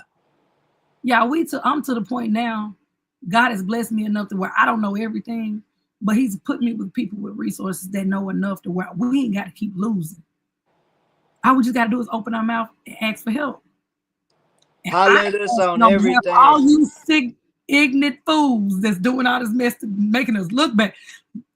Yeah, I'm to the point now. God has blessed me enough to where I don't know everything, but he's put me with people with resources that know enough to where we ain't got to keep losing. All we just got to do is open our mouth and ask for help. Holler at us on everything. All you sick, ignorant fools that's doing all this mess, making us look bad,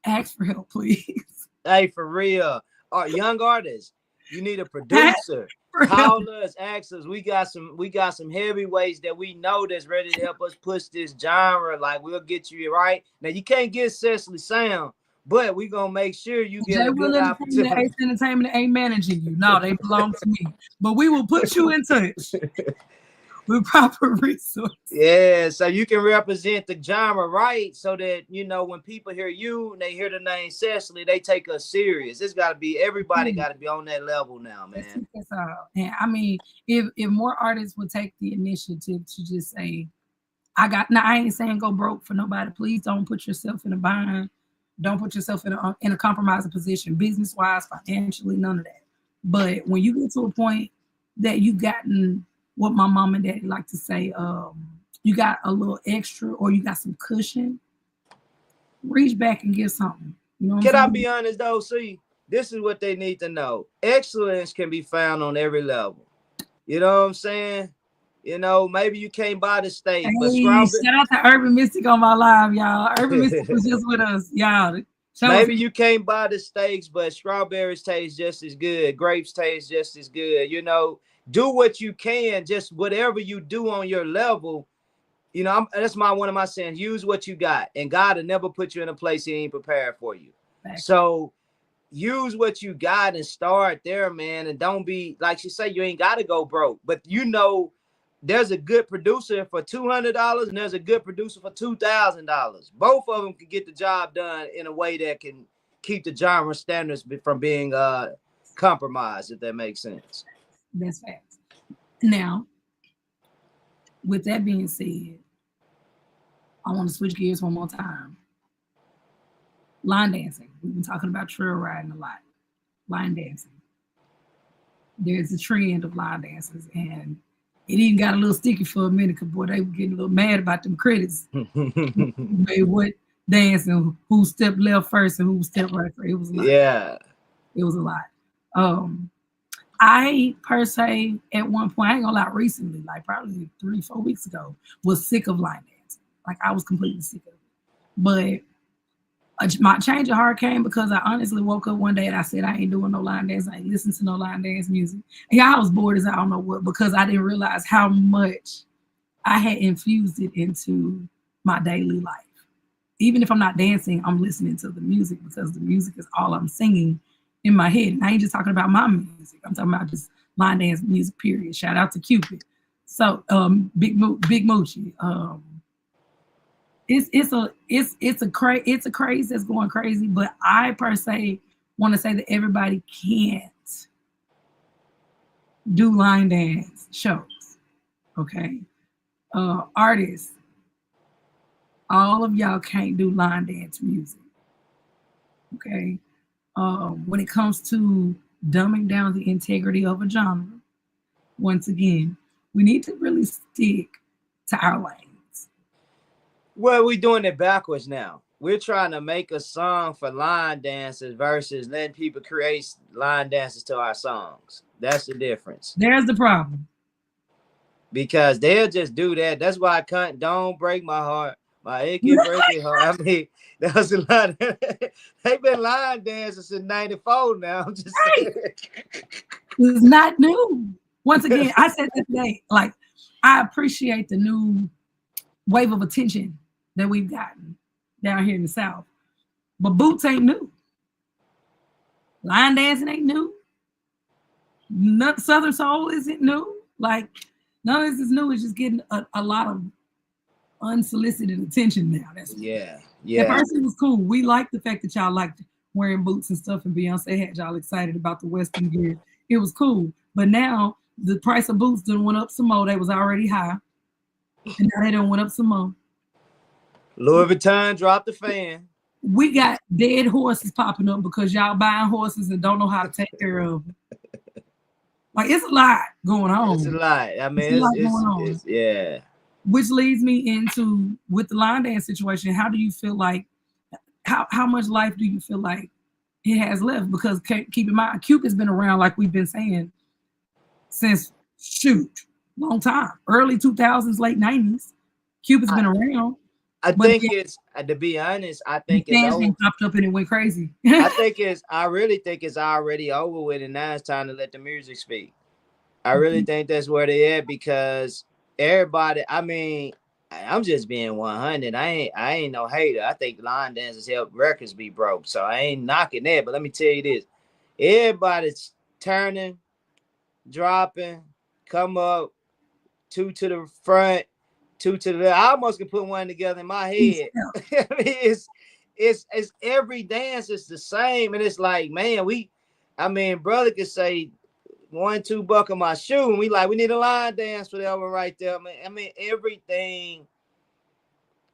ask for help, please. Hey, for real. Young artists, you need a producer. Call us, ask us. We got some heavyweights that we know that's ready to help us push this genre. Like, we'll get you right. Now, you can't get Cecily sound, but we're going to make sure you get a good opportunity. Ace Entertainment ain't managing you. No, they belong to me. But we will put you in touch with proper resources. Yeah, so you can represent the genre right, so that, you know, when people hear you and they hear the name Cecily, they take us serious. It's got to be, everybody got to be on that level now, man. And I mean, if more artists would take the initiative to just say, I ain't saying go broke for nobody. Please don't put yourself in a bind. Don't put yourself in a compromising position, business-wise, financially, none of that. But when you get to a point that you've gotten what my mom and daddy like to say, you got a little extra or you got some cushion, reach back and get something. You know Can I be honest though? See, this is what they need to know. Excellence can be found on every level. You know what I'm saying? You know, maybe you can't buy the steak, but shout out to Urban Mystic on my live, y'all. Urban Mystic was just with us, y'all. Maybe you can't buy the steaks, but strawberries taste just as good. Grapes taste just as good. You know, do what you can, just whatever you do on your level. You know, that's one of my sayings. Use what you got, and God will never put you in a place He ain't prepared for you. Thanks. So use what you got and start there, man. And don't be, like she said, you ain't got to go broke. But you know, there's a good producer for $200 and there's a good producer for $2,000. Both of them can get the job done in a way that can keep the genre standards from being compromised, if that makes sense. That's facts. Now, with that being said, I want to switch gears one more time. Line dancing. We've been talking about trail riding a lot. Line dancing. There's a trend of line dances, and it even got a little sticky for a minute because, boy, they were getting a little mad about them credits. dancing who stepped left first and who stepped right first. It was a lot. Yeah. It was a lot. I per se at one point, I ain't gonna lie, recently, like probably 3-4 weeks ago, was sick of line dancing. Like I was completely sick of it. But my change of heart came because I honestly woke up one day and I said I ain't doing no line dance. I ain't listening to no line dance music. And I was bored as I don't know what because I didn't realize how much I had infused it into my daily life. Even if I'm not dancing, I'm listening to the music because the music is all I'm singing in my head. And I ain't just talking about my music. I'm talking about just line dance music, period. Shout out to Cupid. So Big Moochie. It's a craze that's going crazy, but I per se want to say that everybody can't do line dance shows. Okay. Artists, all of y'all can't do line dance music. Okay. When it comes to dumbing down the integrity of a genre, once again, we need to really stick to our lanes. Well, we're doing it backwards now. We're trying to make a song for line dancers versus letting people create line dances to our songs. That's the difference. There's the problem. Because they'll just do that. That's why I can't. Don't break my heart. My aching breaking heart. I mean, that was a lot. They've been line dancing since '94 now. I'm just saying. It's not new. Once again, I said this today, like, I appreciate the new wave of attention that we've gotten down here in the South. But boots ain't new. Line dancing ain't new. Southern soul isn't new. Like, none of this is new. It's just getting a lot of unsolicited attention now. That's yeah. At first it was cool. We liked the fact that y'all liked wearing boots and stuff, and Beyonce had y'all excited about the Western gear. It was cool. But now the price of boots done went up some more. They was already high. And now they done went up some more. Louis Vuitton dropped the fan. We got dead horses popping up because y'all buying horses and don't know how to take care of them. Like, it's a lot going on. It's a lot. I mean, it's yeah. Which leads me into, with the line dance situation, how do you feel like, how much life do you feel like it has left? Because keep in mind, Cupid's been around, like we've been saying, since, long time. Early 2000s, late 90s. Cupid's been around. I think it's, to be honest, I think it's popped up and it went crazy. I really think it's already over with, and now it's time to let the music speak. I really think that's where they at, because everybody, I mean, I'm just being 100. I ain't no hater. I think line dancers help records be broke, so I ain't knocking that. But let me tell you this: everybody's turning, dropping, come up, 2 to the front, 2 to the left. I almost can put one together in my head. I mean, it's every dance is the same, and it's like, man, brother could say 1, 2 buckle my shoe, and we need a line dance for that one right there, man. I mean, everything,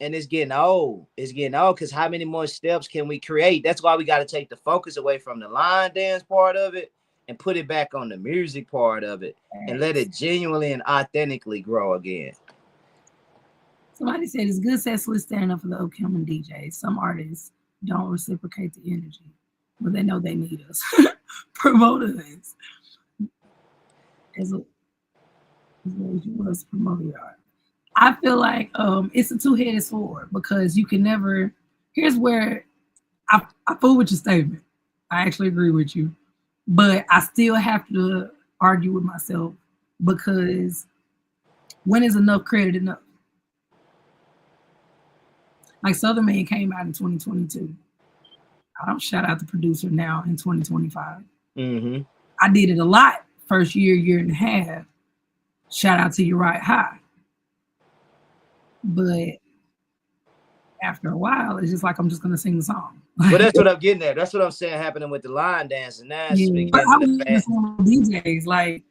and it's getting old. It's getting old because how many more steps can we create? That's why we got to take the focus away from the line dance part of it and put it back on the music part of it, and let it genuinely and authentically grow again. Somebody said it's good sets list standing up for the upcoming DJs. Some artists don't reciprocate the energy, but they know they need us. Promoters. As well as you was promoting art. I feel like it's a two-headed sword, because you can never. Here's where I fool with your statement. I actually agree with you, but I still have to argue with myself, because when is enough credit enough? Like, Southern Man came out in 2022. I don't shout out the producer now in 2025. Mm-hmm. I did it a lot first year and a half. Shout out to Uriah High. But after a while, it's just like I'm just gonna sing the song. Well, that's what I'm getting at. That's what I'm saying happening with the line dancing now. But I was listening to DJs, like,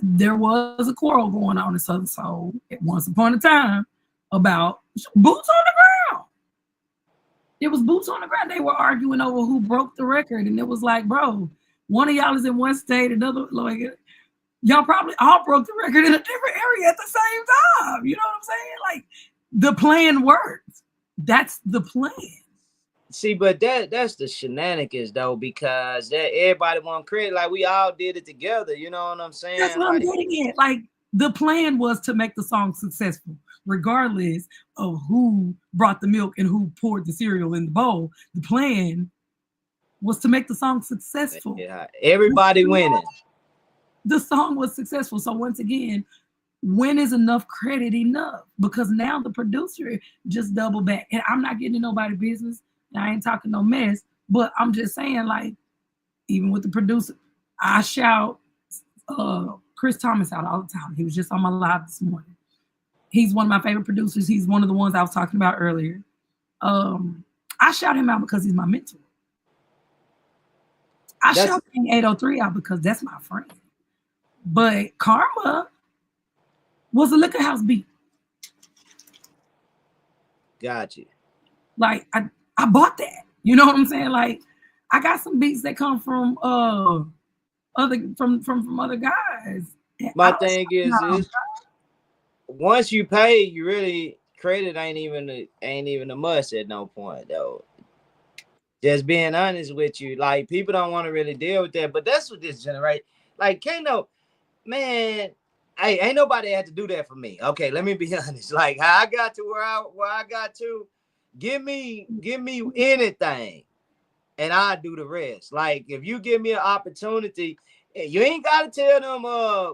there was a quarrel going on in Southern Soul at once upon a time about boots on the ground. It was boots on the ground. They were arguing over who broke the record, and it was like, bro, one of y'all is in one state, another, like, y'all probably all broke the record in a different area at the same time. You know what I'm saying? Like, the plan worked. That's the plan. See, but that's the shenanigans though, because that everybody want credit. Like we all did it together. You know what I'm saying? That's what I'm getting at. Like the plan was to make the song successful, regardless of who brought the milk and who poured the cereal in the bowl. The plan was to make the song successful. Yeah, everybody winning. The song was successful. So once again, when is enough credit enough? Because now the producer just double back. And I'm not getting in nobody's business. I ain't talking no mess. But I'm just saying, like, even with the producer, I shout Chris Thomas out all the time. He was just on my live this morning. He's one of my favorite producers. He's one of the ones I was talking about earlier. I shout him out because he's my mentor. I shout King 803 out because that's my friend. But Karma was a liquor house beat. Gotcha. Like I bought that. You know what I'm saying? Like I got some beats that come from other guys. My thing is once you pay, you really credit ain't even a must at no point though. Just being honest with you, like people don't want to really deal with that, but that's what this generation like. Can't no man. Hey, ain't nobody had to do that for me. Okay, let me be honest. Like how I got to where I got to, give me anything, and I do the rest. Like if you give me an opportunity, you ain't gotta tell them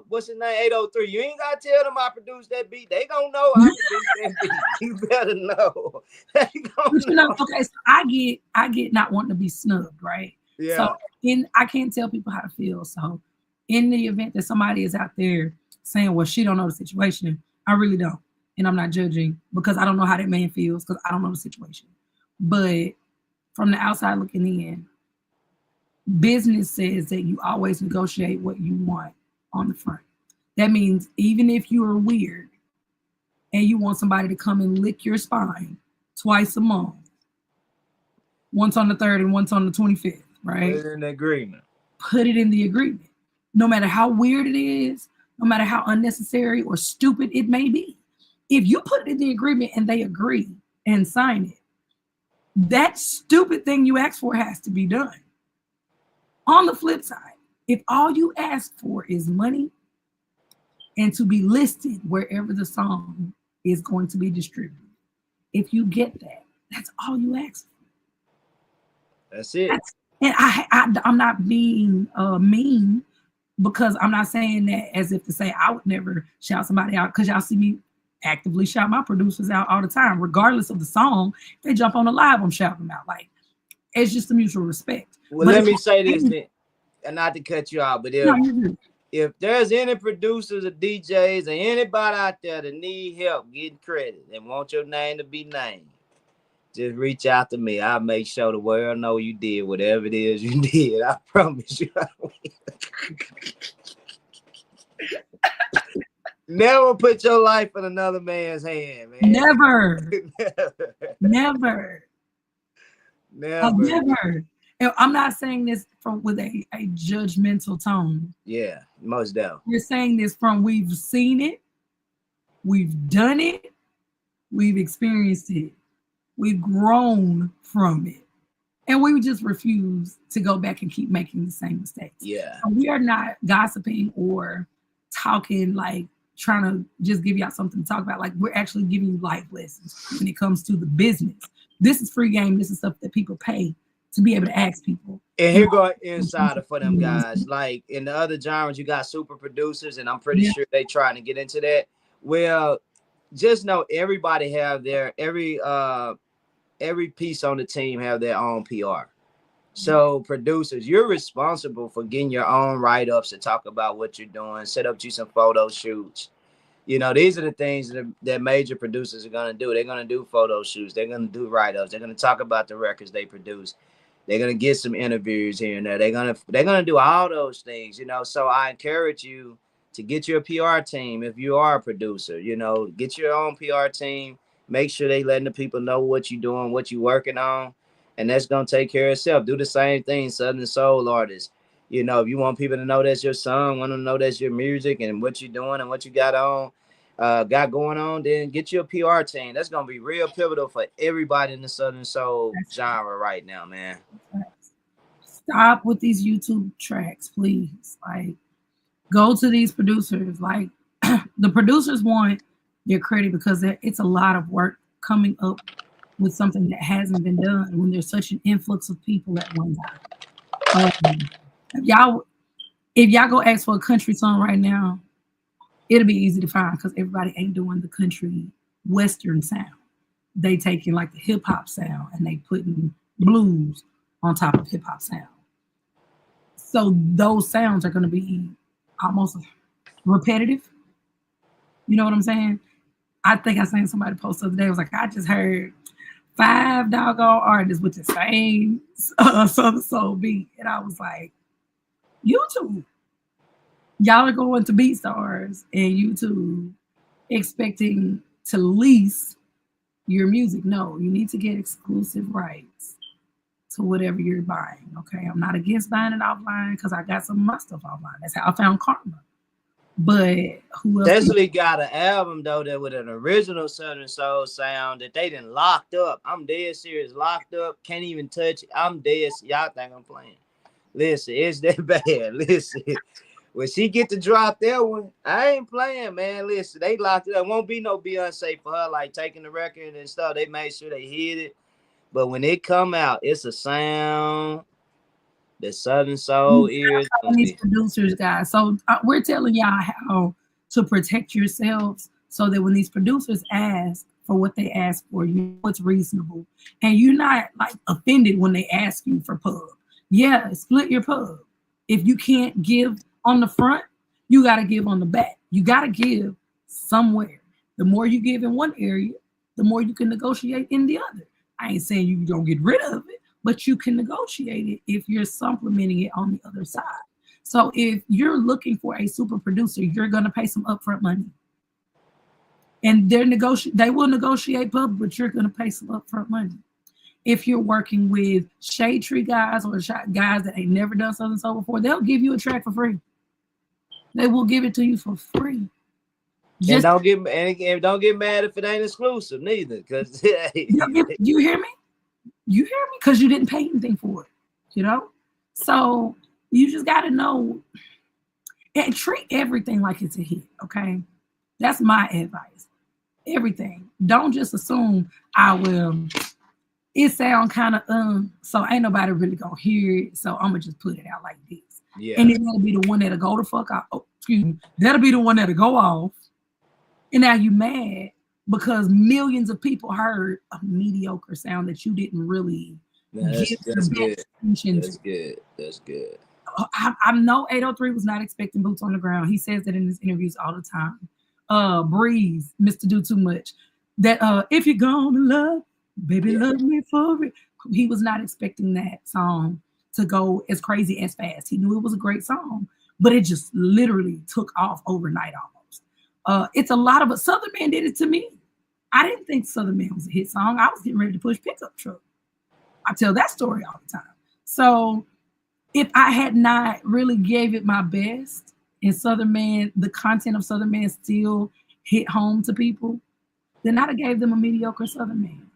what's his name 803. You ain't gotta tell them I produced that beat. They gonna know I produced that beat. You better know. They gonna know. Okay, so I get not wanting to be snubbed, right? Yeah. So I can't tell people how to feel. So in the event that somebody is out there saying, well, she don't know the situation, I really don't. And I'm not judging because I don't know how that man feels because I don't know the situation. But from the outside looking in, business says that you always negotiate what you want on the front. That means even if you are weird and you want somebody to come and lick your spine twice a month, once on the 3rd and once on the 25th, right? Put it in the agreement. Put it in the agreement. No matter how weird it is, no matter how unnecessary or stupid it may be. If you put it in the agreement and they agree and sign it, that stupid thing you asked for has to be done. On the flip side, if all you ask for is money and to be listed wherever the song is going to be distributed, if you get that, that's all you ask for. That's it. And I'm not being mean because I'm not saying that as if to say I would never shout somebody out because y'all see me actively shout my producers out all the time, regardless of the song. If they jump on the live, I'm shouting them out. Like it's just a mutual respect. Well, let me say this, and not to cut you out, but if there's any producers or DJs or anybody out there that need help getting credit and want your name to be named, just reach out to me. I'll make sure the world know you did whatever it is you did. I promise you. Never put your life in another man's hand, man. Never. Never. Never. And I'm not saying this with a judgmental tone. Yeah, most definitely. We're saying this from we've seen it, we've done it, we've experienced it, we've grown from it, and we just refuse to go back and keep making the same mistakes. Yeah. So we are not gossiping or talking like trying to just give y'all something to talk about. Like we're actually giving you life lessons when it comes to the business. This is free game. This is stuff that people pay to be able to ask people. And here go insider for them guys. Like in the other genres, you got super producers, and I'm pretty sure they trying to get into that. Well, just know everybody have their every piece on the team have their own PR. So producers, you're responsible for getting your own write-ups to talk about what you're doing, set up you some photo shoots. You know, these are the things that major producers are going to do. They're going to do photo shoots. They're going to do write-ups. They're going to talk about the records they produce. They're going to get some interviews here and there. They're going to do all those things, you know. So I encourage you to get your PR team if you are a producer. You know, get your own PR team. Make sure they letting the people know what you're doing, what you're working on. And that's going to take care of itself. Do the same thing, Southern Soul artists. You know, if you want people to know that's your song, want them to know that's your music and what you're doing and what you got on, got going on, then get you a PR team. That's gonna be real pivotal for everybody in the Southern Soul genre right now, man. Stop with these YouTube tracks, please. Like, go to these producers. Like, the producers want their credit because it's a lot of work coming up with something that hasn't been done when there's such an influx of people at one time. If y'all go ask for a country song right now, it'll be easy to find because everybody ain't doing the country western sound. They taking like the hip hop sound and they putting blues on top of hip hop sound. So those sounds are going to be almost repetitive. You know what I'm saying? I think I seen somebody post the other day. It was like, I just heard 5 doggone artists with the same Southern Soul beat. And I was like, YouTube. Y'all are going to BeatStars and YouTube expecting to lease your music. No, you need to get exclusive rights to whatever you're buying. Okay, I'm not against buying it offline because I got some of my stuff offline. That's how I found Karma. But who else? Definitely got an album though that with an original Southern Soul sound that they done locked up. I'm dead serious, locked up, can't even touch it. I'm dead. Y'all think I'm playing? Listen, it's that bad. Listen, when she get to drop that one, I ain't playing, man. Listen, they locked it up. Won't be no Beyonce for her, like taking the record and stuff. They made sure they hid it. But when it come out, it's a sound that Southern Soul ears. These producers, guys. So we're telling y'all how to protect yourselves so that when these producers ask for what they ask for, you know it's reasonable. And you're not like offended when they ask you for pub. Yeah, split your pub. If you can't give on the front, you got to give on the back. You got to give somewhere. The more you give in one area, the more you can negotiate in the other. I ain't saying you don't get rid of it, but you can negotiate it if you're supplementing it on the other side. So if you're looking for a super producer, you're going to pay some upfront money. And they will negotiate pub, but you're going to pay some upfront money. If you're working with Shade Tree guys or guys that ain't never done Southern Soul before, they'll give you a track for free. They will give it to you for free. And don't get mad if it ain't exclusive neither. Because you hear me? You hear me? Because you didn't pay anything for it, you know? So you just got to know and treat everything like it's a hit, okay? That's my advice. Everything. Don't just assume, it sound kind of, so ain't nobody really going to hear it, so I'm going to just put it out like this. Yeah. And then that'll be the one that'll go the fuck out. Oh, excuse me. That'll be the one that'll go off. And now you mad because millions of people heard a mediocre sound that you didn't really That's good. That's good. I know 803 was not expecting boots on the ground. He says that in his interviews all the time. Breeze, Mr. Do Too Much. That if you're gonna love, baby, love me for it. He was not expecting that song to go as crazy as fast. He knew it was a great song, but it just literally took off overnight almost. It's a lot of it. Southern Man did it to me. I didn't think Southern Man was a hit song. I was getting ready to push Pickup Truck. I tell that story all the time. So if I had not really gave it my best and Southern Man, the content of Southern Man still hit home to people, then I'd have gave them a mediocre Southern Man.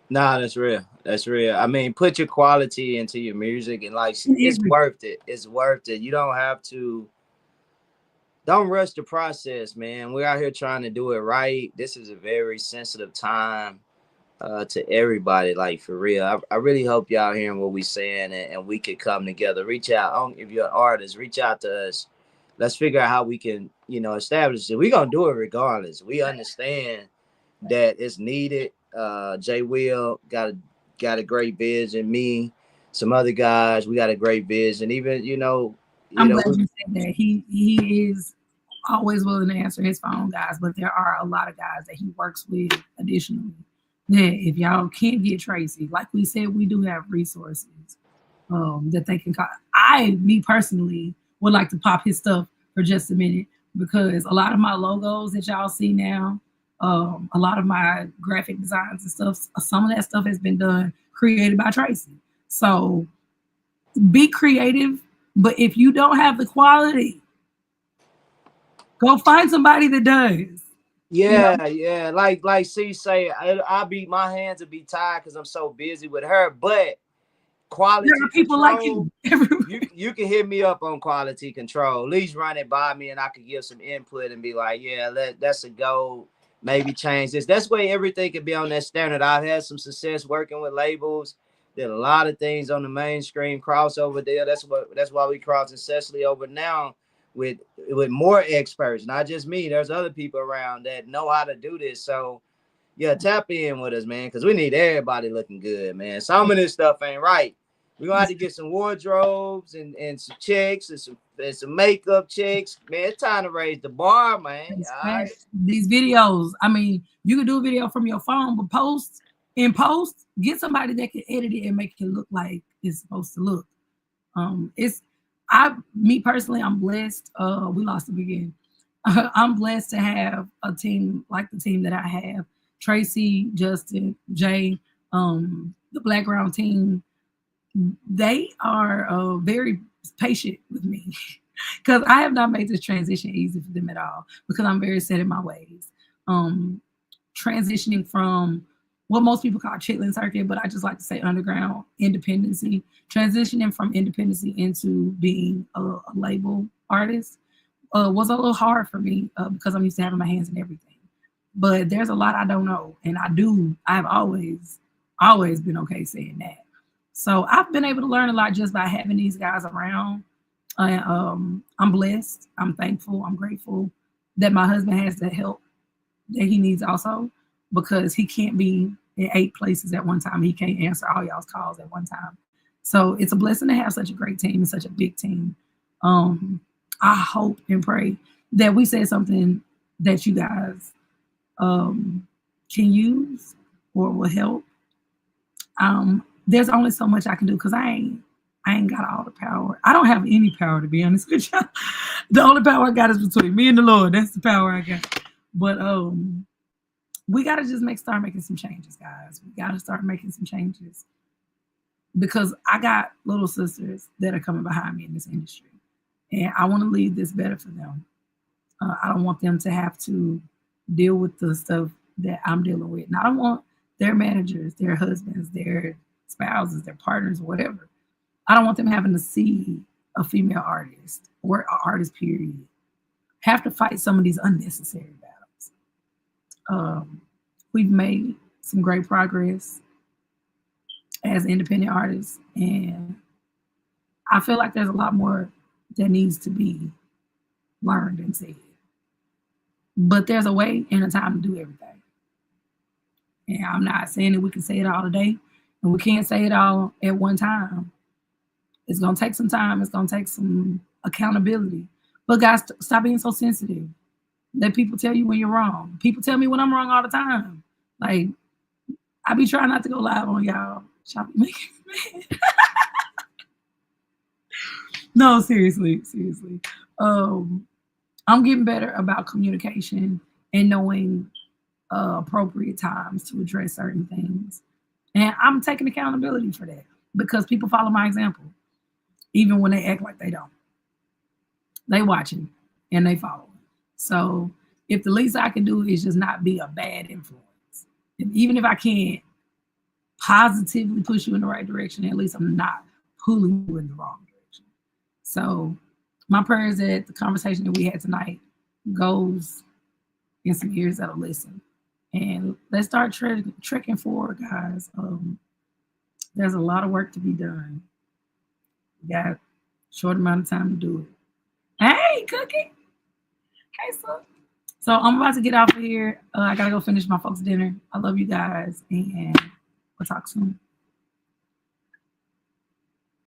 Nah, that's real. That's real. I mean, put your quality into your music and like it's worth it. It's worth it. You don't have to. Don't rush the process, man. We're out here trying to do it right. This is a very sensitive time to everybody, like for real. I really hope y'all hearing what we saying and we could come together. Reach out. If you're an artist, reach out to us. Let's figure out how we can, establish it. We're gonna do it regardless. We understand that it's needed. Jay Will got a great vision. Me, some other guys, we got a great vision. Even I'm glad you said that. He is always willing to answer his phone, guys, but there are a lot of guys that he works with additionally. That if y'all can't get Tracy, like we said, we do have resources that they can call. Me personally, would like to pop his stuff for just a minute because a lot of my logos that y'all see now, a lot of my graphic designs and stuff, some of that stuff has been created by Tracy. So be creative. But if you don't have the quality, Go find somebody that does. Yeah, yeah. Like C say, I be my hands will be tired because I'm so busy with her. But There quality are people like control, you. you can hit me up on quality control. At least run it by me, and I can give some input and be like, yeah, that's a go. Maybe change this. That's why everything can be on that standard. I've had some success working with labels. Did a lot of things on the mainstream crossover there. That's why we crossing Cecily over now with more experts, not just me. There's other people around that know how to do this. So yeah, tap in with us, man, because we need everybody looking good, man. Some of this stuff ain't right. We're gonna have to get some wardrobes and some checks and some makeup checks. Man, it's time to raise the bar, man. All right. These videos, I mean, you can do a video from your phone, but get somebody that can edit it and make it look like it's supposed to look. Me personally, I'm blessed. We lost the beginning. I'm blessed to have a team like the team that I have. Tracy, Justin, Jay, the Black Ground team. They are very patient with me because I have not made this transition easy for them at all because I'm very set in my ways. Transitioning from what most people call chitlin circuit, but I just like to say underground independency. Transitioning from independency into being a label artist was a little hard for me because I'm used to having my hands in everything. But there's a lot I don't know, and I've always been okay saying that. So I've been able to learn a lot just by having these guys around. I'm blessed. I'm thankful. I'm grateful that my husband has the help that he needs also because he can't be in 8 places at one time. He can't answer all y'all's calls at one time. So it's a blessing to have such a great team and such a big team. I hope and pray that we said something that you guys can use or will help. There's only so much I can do because I ain't got all the power. I don't have any power, to be honest with you. The only power I got is between me and the Lord. That's the power I got. But we got to just start making some changes, guys. We got to start making some changes because I got little sisters that are coming behind me in this industry, and I want to leave this better for them. I don't want them to have to deal with the stuff that I'm dealing with, and I don't want their managers, their husbands, their spouses, their partners, whatever. I don't want them having to see a female artist or an artist, period, have to fight some of these unnecessary battles. We've made some great progress as independent artists, and I feel like there's a lot more that needs to be learned and said. But there's a way and a time to do everything. And I'm not saying that we can say it all today, and we can't say it all at one time. It's going to take some time. It's going to take some accountability. But guys, stop being so sensitive. Let people tell you when you're wrong. People tell me when I'm wrong all the time. Like, I be trying not to go live on y'all. Y'all be making me mad. No, seriously. I'm getting better about communication and knowing appropriate times to address certain things. And I'm taking accountability for that because people follow my example, even when they act like they don't. They watching and they following. So if the least I can do is just not be a bad influence, and even if I can't positively push you in the right direction, at least I'm not pulling you in the wrong direction. So my prayer is that the conversation that we had tonight goes in some ears that'll listen. And let's start trekking forward, guys. There's a lot of work to be done. We got a short amount of time to do it. Hey, Cookie. Hey, so I'm about to get off of here. I got to go finish my folks' dinner. I love you guys, and we'll talk soon.